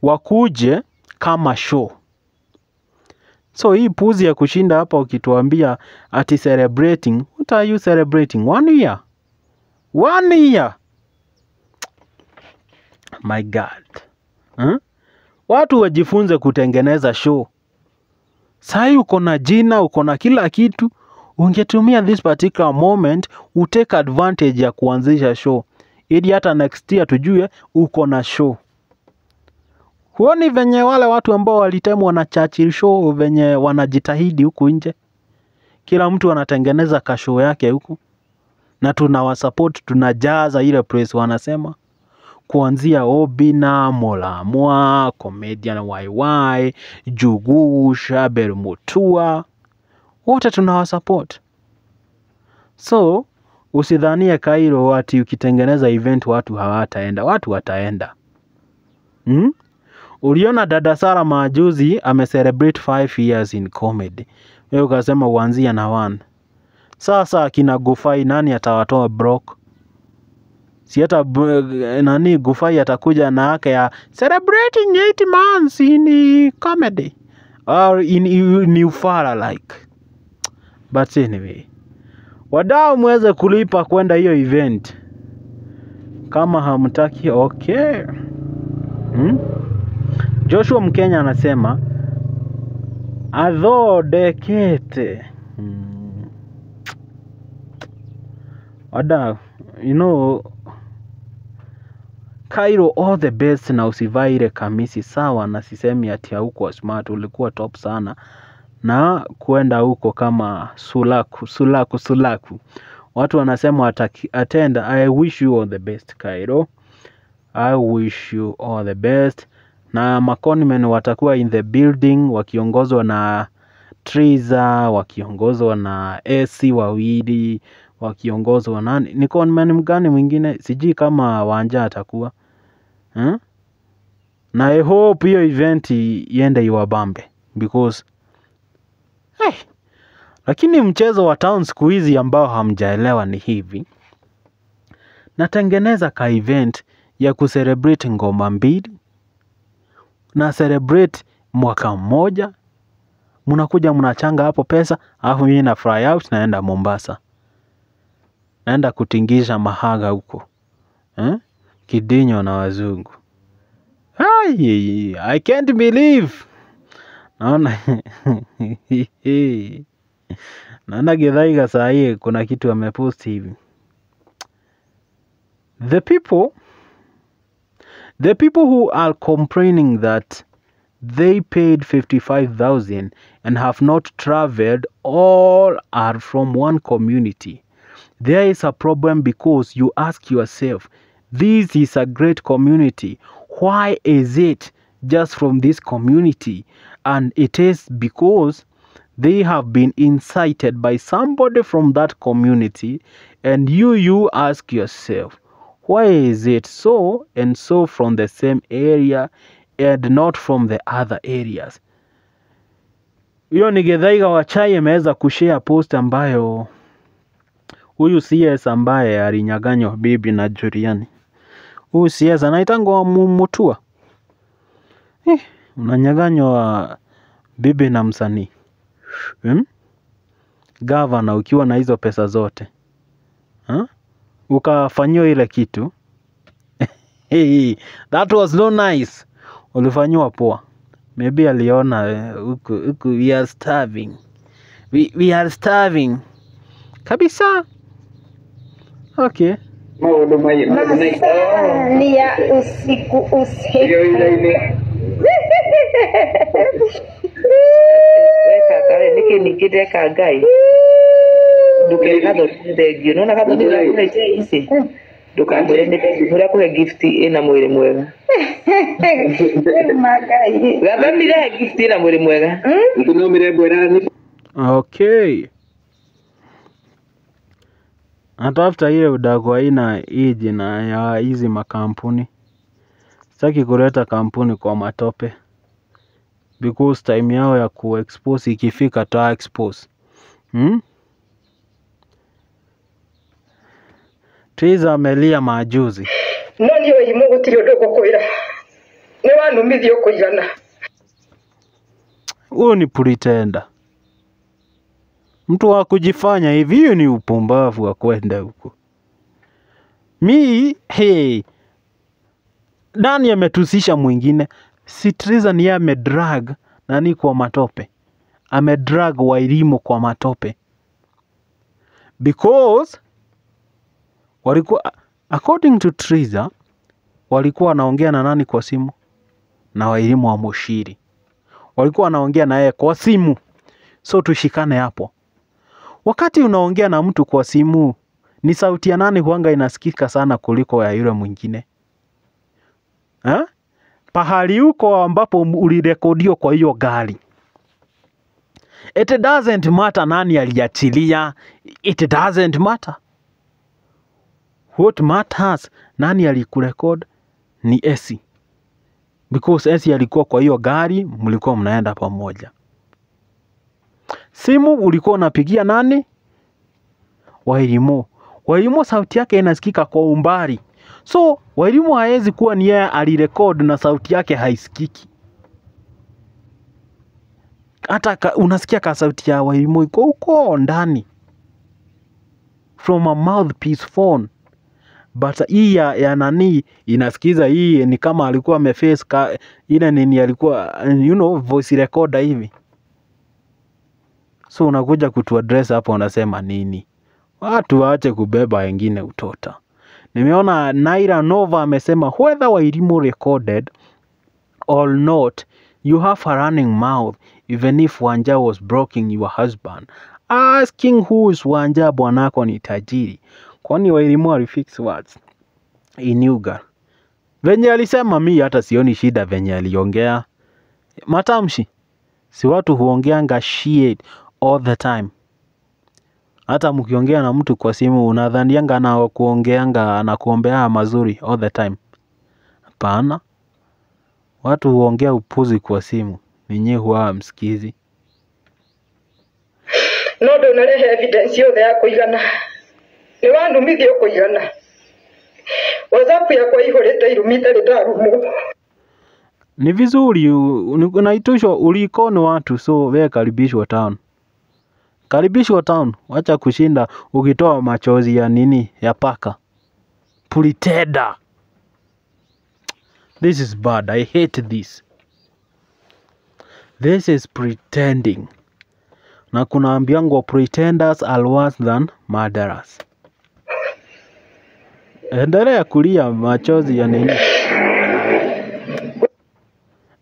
wakuje kama show. So hii puzi ya kushinda hapa ukituambia ati celebrating. What are you celebrating? 1 year? 1 year? My God. Watu wajifunze kutengeneza show. Sai uko na jina, uko na kila kitu. Ungetumia this particular moment utake advantage ya kuanzisha show. Ili hata next year tujue uko na show. Huoni venye wale watu ambao walitemwa na Churchill show venye wanajitahidi huku nje? Kila mtu anatengeneza kashow yake huku. Na tunawasupport, tunajaza ile place wanasema. Kuanzia Obina, Molamwa, Comedian YY, Jugusha, Bermutua. Wote tunawasupport. So, Usidhanie Cairo ati ukitengeneza event watu hawataenda. Watu wataenda. Uliona dada Sara majuzi celebrate 5 years in comedy. Wewe ukasema uanzia na 1. Sasa kina Gufai nani atawatoa broke? Si hata nani Gufai atakuja na yake ya celebrating 8 months in comedy or in Ufara like. But anyway, wadau mweze kulipa kwenda hiyo event. Kama hamtaki okay. Joshua Mkenya anasema adhodekete. Wadau, you know, Cairo all the best na usivai ile kamisi sawa, na sisemi ati hauko smart, ulikuwa top sana na kuenda huko kama sulaku. Watu wanasema attend. I wish you all the best Cairo. I wish you all the best. Na maconmen watakuwa in the building wakiongozwa na Triza, wakiongozwa na AC wawili, wakiongozwa na ni conman mgani mwingine sijui kama Wanja atakuwa. Na I hope hiyo event iende iwabambe because lakini mchezo wa town siku hizi ambao hamjaelewa ni hivi. Natengeneza ka event ya kucelebrate ngoma 2 na celebrate mwaka mmoja. Mnakuja mnachanga hapo pesa, alafu mimi na fly out naenda Mombasa. Naenda kutingisha mahaga huko. Kidinyo na wazungu. I can't believe. Naona Githaiga saa hii kuna kitu amepost hivi. The people who are complaining that they paid 55,000 and have not traveled all are from one community. There is a problem because you ask yourself, this is a great community. Why is it just from this community? And it is because they have been incited by somebody from that community, and you ask yourself, why is it so and so from the same area and not from the other areas? Hiyo ni Githaiga wa Chai ameweza kushare post ambayo huyu CS ambaye alinyaganywa bibi na Juliani. Huyu CS anaitangwa Mutua. Unanyaganywa bibi na msanii. Gavana ukiwa na hizo pesa zote. Ukafanywa ile kitu. That was no nice. Ulifanywa poa. Maybe aliona huku we are starving. We are starving. Kabisa. Okay. Ni ya usiku. Niki nikide kagai. Dukeka ndo gino na kato nila kuleche isi. Dukandore nura kuhe gifti ina mwili mwega. Magai. Gaba mire gifti ina mwili mwega. Nkuno mire bwera ni. Okay. Atafuta ile udaku haina hii jina ya hizi makampuni. Sitaki kuleta kampuni kwa matope. Because time yao ya kuexpose ikifika ta expose. Triza amelia majuzi. Nani yo imo gutiri ndogo koira. Ni wanumithio kuigana. Huyo ni pretender. Mtu wa kujifanya hivi, hiyo ni upumbavu wa kwenda huko. Nani ametusisha mwingine? Si Triza ni amedrag nani kwa matope. Amedrag Wairimu kwa matope. Because walikuwa, according to Triza, walikuwa wanaongea na nani kwa simu? Na Wairimu wa Mushiri. Walikuwa wanaongea na yeye kwa simu. So tushikane hapo. Wakati unaongea na mtu kwa simu, ni sauti ya nani huanga inasikika sana kuliko ya yule mwingine? Pahali huko ambapo ulirekodio kwa hiyo gari. It doesn't matter nani aliachilia. It doesn't matter. What matters, nani alikurecord? Ni Esi. Because Esi alikuwa kwa hiyo gari, mlikuwa mnaenda pamoja. Simu ulikuwa unapigia nani? Wairimu. Wairimu sauti yake inasikika kwa umbali. So, Wairimu haezi kuwa ni yeye alirecord na sauti yake haisikiki. Hata unasikia ka sauti ya Wairimu iko huko ndani. From a mouthpiece phone. But hii ya nani inasikiza hii ni kama alikuwa ameface ile nini alikuwa voice recorder hivi. So unakuja kutuaddress hapo unasema nini? Watu waache kubeba wengine utota. Nimeona Naira Nova amesema whether Wairimu recorded or not, you have a running mouth even if Wanja was broking your husband. Asking who is Wanja bwanako ni tajiri. Kwani Wairimu alifix words? Inuga. Venye alisema mi hata sioni shida venye aliongea. Matamshi. Si watu huongeanga shit all the time. Hata mkiongea na mtu kwa simu unadhanianga na kuongeanga na kuombea mazuri all the time. Hapana. Watu huongea upuzi kwa simu. Ninyi huwa msikizi. No ndonarehe evidence yothe ya kuigana. Ni wandumithio kuigana. WhatsApp yakwa ihorete irumite ridarumu. Ni vizuri unaitishwa ulikoni watu so wewe karibishwa town. Karibishwa town, wacha kushinda ukitoa machozi ya nini ya paka. Pretender. This is bad. I hate this. This is pretending. Na kuna ambiango pretenders are worse than murderers. Endelea kulia machozi ya nini?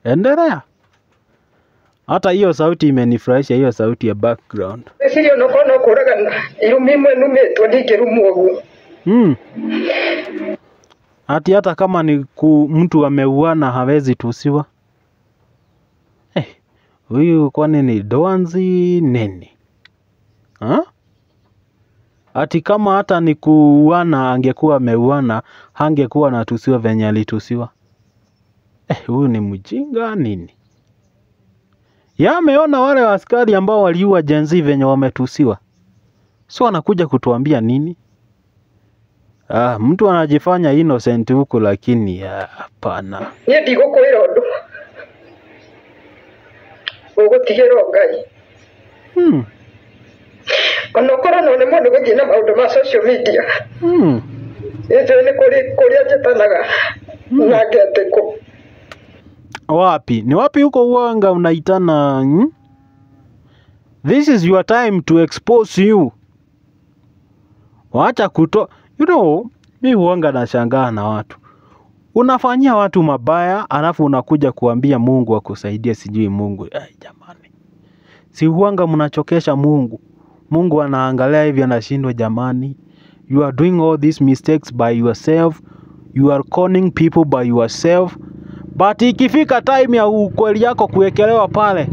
Endelea. Hata hiyo sauti imenifurahisha, hiyo sauti ya background. Sio nokono kuragana. Irumimwe numetwa ndikirumu. Hata kama ni mtu ameuana hawezi tusiwa. Huyu kwani ni doanzi nini? Ati kama hata ni kuuana angekuwa ameuana hangekuwa na tusiwa venye alitusiwa. Huyu ni mjinga nini? Ameona wale askari ambao waliua Gen Z venye wametusiwa. So anakuja kutuambia nini? Mtu anajifanya innocent huko lakini hapana. Ni ndigo kwira undu. Ugutigero Ngai. Onokora none mundu guthii na maundu ma social media. Ito ni kuria jetanaga. Na geteko. Wapi? Ni wapi huko uanga unaitana? This is your time to expose you. Wacha mi huanga nashangaa na watu. Unafanyia watu mabaya, alafu unakuja kuambia Mungu akusaidie sijui Mungu. Jamani. Si huanga mnachokesha Mungu. Mungu anaangalia hivi anashindwa jamani. You are doing all these mistakes by yourself. You are conning people by yourself. But ikifika time ya ukweli yako kuwekelewa pale,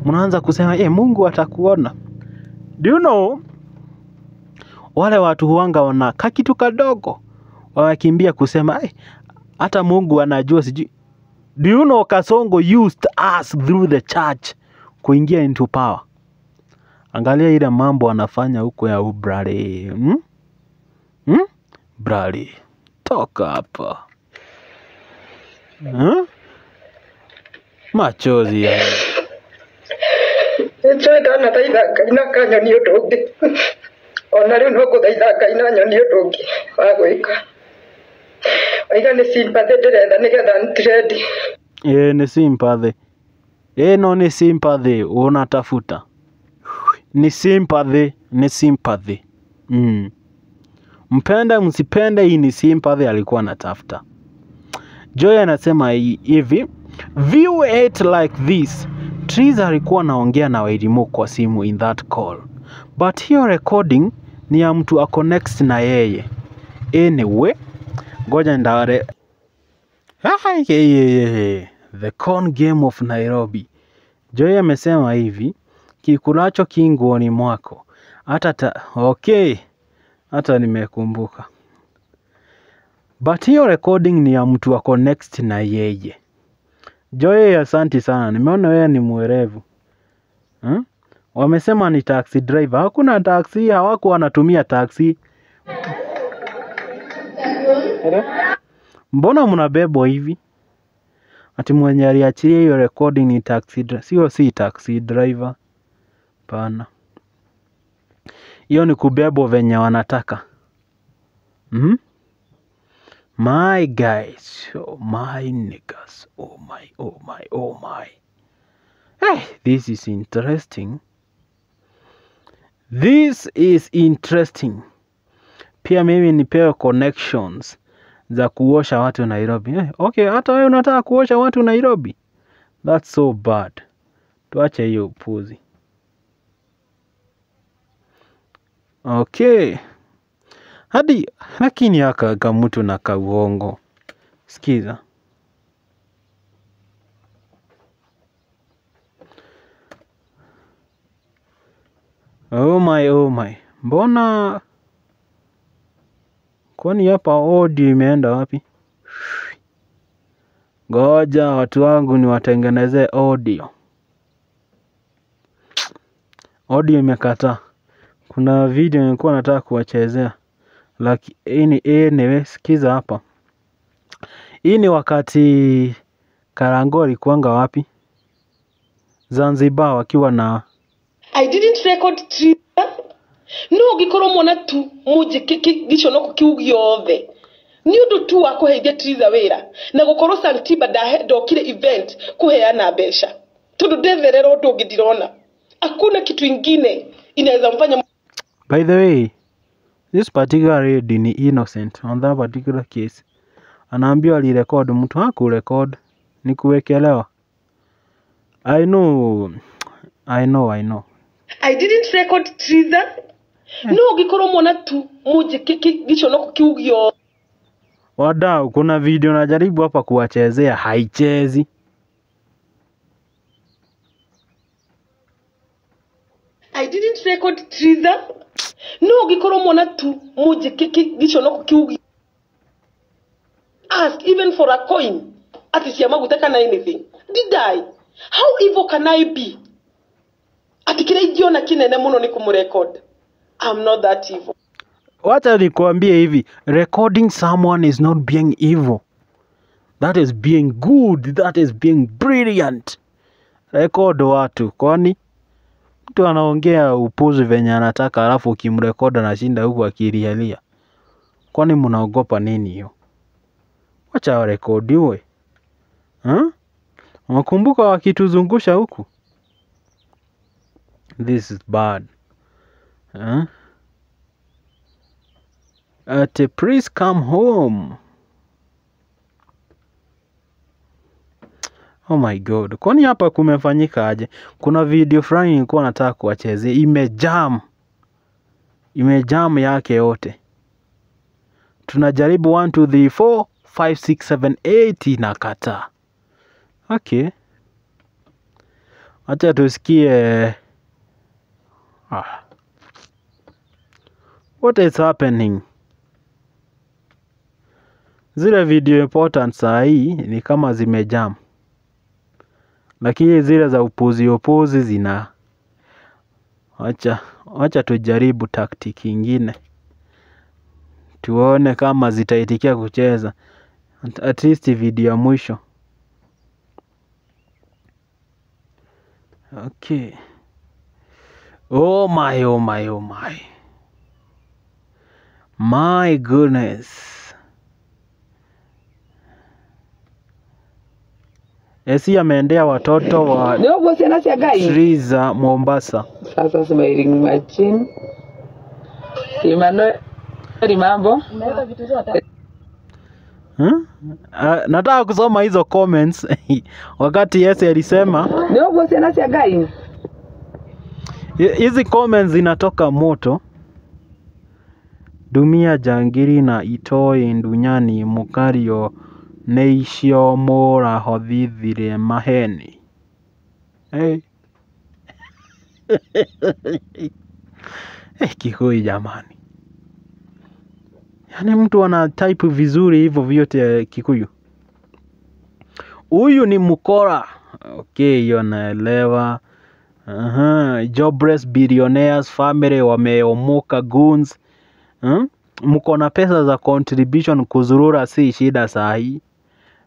mnaanza kusema Mungu atakuona. Do you know? Wale watu huanga wana kakitu kadogo wakimbia kusema hata Mungu anajua sijui. Do you know Kasongo used us through the church kuingia into power? Angalia ile mambo anafanya huko ya ubrale. Brale. Toka hapa. Machozi ya. Echo dana taithaka ina kanyoni udungi. Ona riu no kuthaithaka ina nyoni udungi wa gwika. Waiga ni sympathy ndiretha nigetha ntiredi. Ni sympathy. No ni sympathy unatafuta. Ni sympathy. Mpende msipende hii ni sympathy alikuwa anatafuta. Joy anasema hivi, view it like this. Trees alikuwa naongea na Wairimu kwa simu in that call. But hiyo recording ni ya mtu ako next na yeye. Anyway, ngoja ndare. The con game of Nairobi. Joy amesema hivi, kikulacho kinguoni mwako. Okay. Hata nimekumbuka. But hiyo recording ni ya mtu wako next na yeye. Joy, asanti sana. Nimeona wewe ni mwerevu. Wamesema ni taxi driver. Hakuna taxi, hawako wanatumia taxi. Mbona mnabebwa hivi? Ati mwenye aliachilia hiyo recording ni taxi driver. Si taxi driver. Pana. Hiyo ni kubebwa venye wanataka. My guys, oh my niggas, oh my. Hey, this is interesting. This is interesting. Pia mimi nipewe connections za kuosha watu Nairobi. Okay, hata wewe unataka kuosha watu Nairobi? That's so bad. Tuache hiyo upuzi. Okay. Hadi lakini aka mtu na kauongo. Sikiza. Oh my. Mbona kwani hapa audio imeenda wapi? Ngoja watu wangu ni watengeneze audio. Audio imekataa. Kuna video nilikuwa nataka kuwachezea. Lakini anyway, sikiza hapa. Hii ni wakati Karango alikuanga wapi? Zanzibar wakiwa na I didn't record trailer. No gikoro mona tu muje gicono kiu giothe. Ni undu tu wa kuheithia trailer wira na gukoro Santiba ndokire event kuheana mbeca. Tondu ndetherera undu ngidirona. Hakuna kitu ingine inaweza mfanya. By the way, this particular lady ni innocent on that particular case. Anaambiwa alirecord, mtu hakurecord, ni kuwekelewa. I know. I didn't record trailer. No gikoro mona tu muje gicono kiu giothe. Wadau, kuna video najaribu hapa kuwachezea haichezi. I didn't record trailer. No gikoro mona tu muje gicono kiu. Ask even for a coin. Ati siama guteka na anything. Did I? How evil can I be? Ati kile idiona kinene muno ni kumurecord. I'm not that evil. Wacha nikwambie hivi, recording someone is not being evil. That is being good, that is being brilliant. Record watu, kwani mtu anaongea upuzi venye anataka alafu ukimrecord anashinda huku akilialia. Kwani mnaogopa nini hiyo? Wacha warekodiwe. Wakumbuka wakituzungusha huku. This is bad. Please come home. Oh my God. Kwani hapa kumefanyika aje? Kuna video fulani nilikuwa nataka kuwachezea. Imejam yake yote. Tunajaribu 1 2 3 4 5 6 7 8 inakataa. Okay. Acha tusikie. What is happening? Zile video important saa hii ni kama zimejam. Lakini zile za upuzi zina. Acha tujaribu tactic ingine. Tuone kama zitaitikia kucheza. At least video ya mwisho. Okay. Oh my. My goodness. Esi ameendea watoto wa Triza Mombasa. Sasa smiling machine. Emmanuel mambo. Nataka kusoma hizo comments wakati Esi alisema. Hizi comments zinatoka moto. Dumia jangiri na itoe ndunyani mukario neisio mora hothithire maheni. Hey. Kikui jamani. Yaani mtu ana type vizuri hivyo vyote Kikuyu. Huyu ni mkora. Okay, hiyo naelewa. Jobless billionaires family wameomoka goons. Mko na pesa za contribution kuzurura si shida sahi.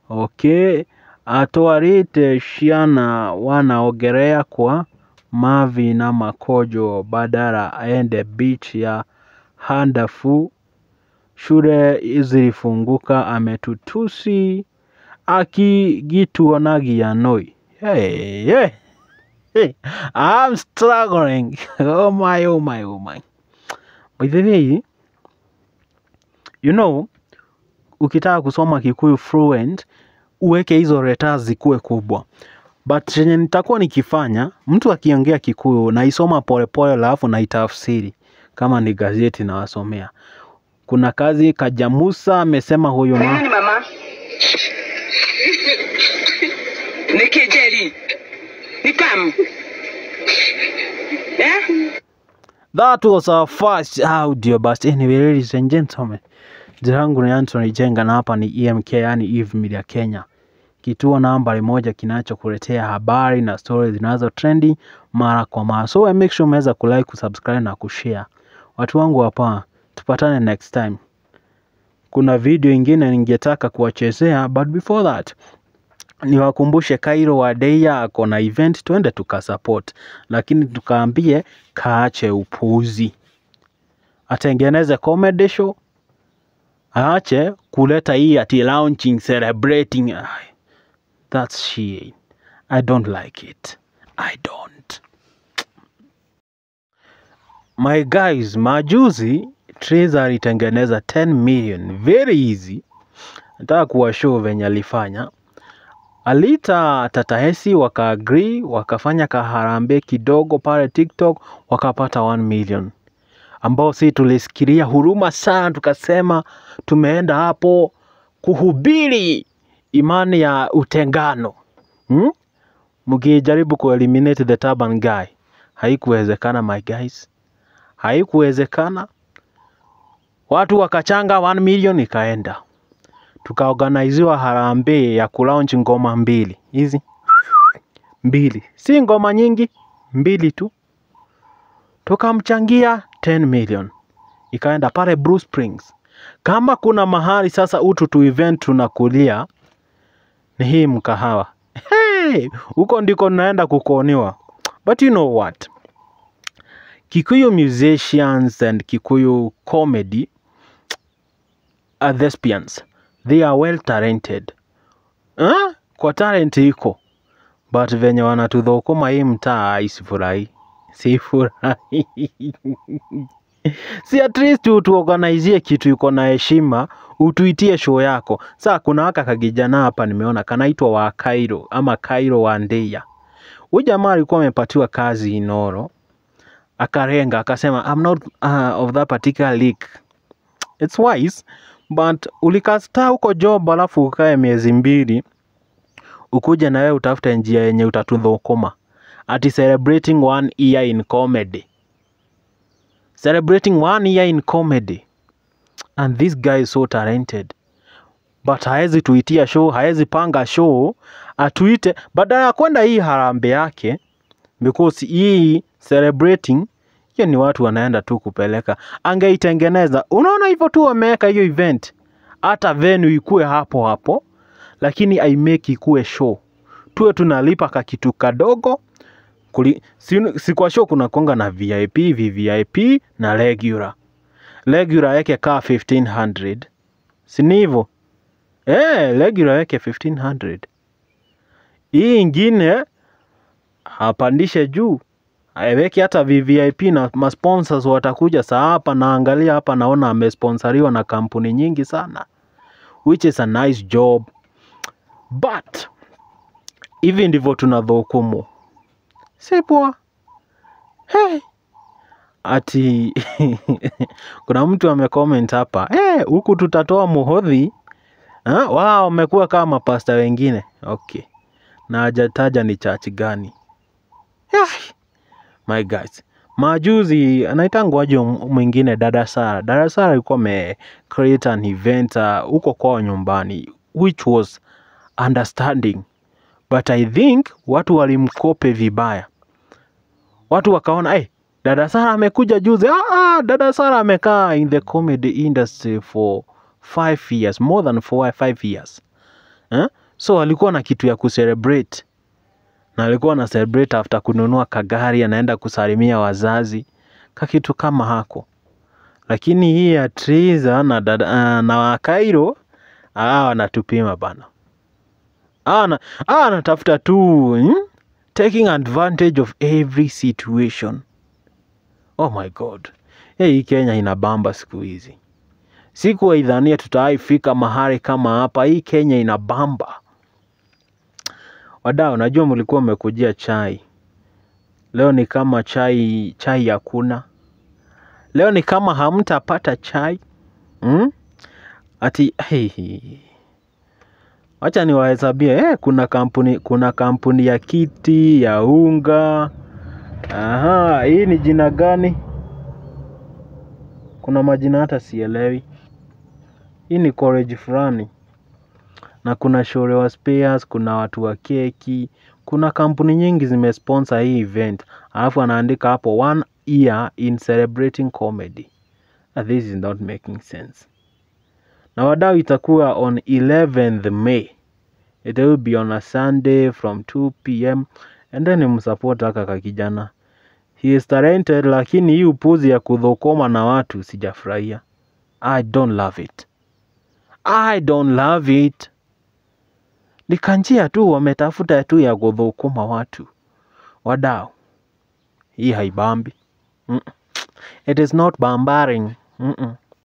Okay. Atoarite Shiana wanaogerea kwa mavi na makojo badala aende beach ya Handafu. Shule zilifunguka ametutusi akigituonagia noi. Hey. I'm struggling. Oh my. By the way, you know, ukitaka kusoma Kikuyu fluent, uweke hizo letters zikuwe kubwa. But chenye nitakuwa nikifanya, mtu akiongea Kikuyu naisoma polepole alafu naitafsiri kama ni gazeti na wasomea. Kuna kazi Kajamusa amesema huyu mama. Nikijeri. Nikam. That was our first audio, but anyway, ladies and gentlemen, jina langu ni Anthony Jenga na hapa ni EMK, yani Eve Media Kenya. Kituo nambari 1 kinachokuletea habari na stories zinazo trendi mara kwa mara. So make sure umeweza kulike, kusubscribe na kushare. Watu wangu hapa, tupatane next time. Kuna video ingine ningetaka kuwachezea, but before that niwakumbushe Cairo Wadeya ako na event, twende tukasupport, lakini tukaambie kaache upuzi. Atengeneze comedy show, aache kuleta hii ati launching celebrating. That's shit. I don't like it. I don't. My guys, majuzi Treza alitengeneza 10 million very easy. Nataka kuwashow venye alifanya. Alita Tatahesi waka-agree, wakafanya kaharambe kidogo pale TikTok, wakapata 1 million. Ambao si tulisikiria huruma sana, tukasema tumeenda hapo kuhubiri imani ya utengano. Mkijaribu ku-eliminate the turban guy. Haikuwezekana my guys. Haikuwezekana. Watu wakachanga 1 million ikaenda. Tukaorganiziwa harambee ya kulaunch ngoma 2. Hizi 2. Si ngoma nyingi, 2 tu. Tukamchangia 10 million. Ikaenda pale Bruce Springs. Kama kuna mahali sasa utu tu event tunakulia, ni hii mkahawa. Hey, huko ndiko naenda kukoniwa. But you know what? Kikuyu musicians and Kikuyu comedy are thespians. They are well talented. Kwa talent iko. But venye wanatudhokoma hii mtaa isifurahi. Sifurahi. Si at least utuorganizie kitu yuko na heshima, utuitie show yako. Sasa kuna waka kagijana hapa nimeona kanaitwa wa Cairo ama Cairo Wadeya. Huyu jamaa alikuwa amepatiwa kazi Inoro. Akarenga akasema I'm not of that particular league. It's wise, but ulikasta huko job alafu ukae miezi 2 ukuje na wewe utafuta njia yenye utatudhokoma. Ati celebrating 1 year in comedy. Celebrating 1 year in comedy. And this guy is so talented. But haezi tuitia show, haezi panga show, atuite badala ya kwenda hii harambe yake, because hii celebrating hiyo ni watu wanaenda tu kupeleka. Angeitengeneza. Unaona hivyo tu wameweka hiyo event. Hata venue ikue hapo hapo, lakini I make ikue show. Tuwe tunalipa kakitu kadogo. Si kwa show kuna konga na VIP, VVIP na regular. Regular yake kaa 1500. Si ni hivyo? Regular yake 1500. Hii ingine apandishe juu. Aweke hata VVIP na masponsors watakuja saa hapa, naangalia hapa naona amesponsoriwa na kampuni nyingi sana. Which is a nice job. But hivi ndivyo tunadhukumu. Si poa. Hey. Ati kuna mtu amecomment hapa. Huku tutatoa muhodhi. Wao wamekuwa kama pasta wengine. Okay. Na hajataja ni church gani. My guys, Majuzi anaitangwa aje mwingine Dada Sara. Dada Sara alikuwa create an event huko kwao nyumbani which was understanding, but I think watu walimkope vibaya. Watu wakaona Dada Sara amekuja juzi. Dada Sara amekaa in the comedy industry for 5 years, more than 5 years. So alikuwa na kitu ya kucelebrate. Na alikuwa na celebrate after kununua kagari, anaenda kusalimia wazazi. Kakitu kama hako. Lakini hii ya Triza na Cairo wanatupima bana. Anatafuta tu taking advantage of every situation. Oh my God. Hii Kenya inabamba siku hizi. Sikuwa idhania tutaifika mahali kama hapa. Hii Kenya inabamba. Wadau, najua mlikuwa mmekujia chai. Leo ni kama chai hakuna. Leo ni kama hamtapata chai. Wacha niwahesabie. Kuna kampuni ya kiti, ya unga. Hii ni jina gani? Kuna majina hata sielewi. Hii ni college fulani. Na kuna shule wa spares, kuna watu wa keki. Kuna kampuni nyingi zimesponsor hii event. Alafu anaandika hapo 1 year in celebrating comedy. This is not making sense. Na wadau, itakuwa on 11th May. It will be on a Sunday from 2 p.m. And then msupport haka kijana. He is talented, lakini hii upuzi ya kudhokoma na watu sijafurahia. I don't love it. Ni kanjia tu wametafuta tu ya kudhokoma watu. Wadau, hii haibambi. It is not bambering.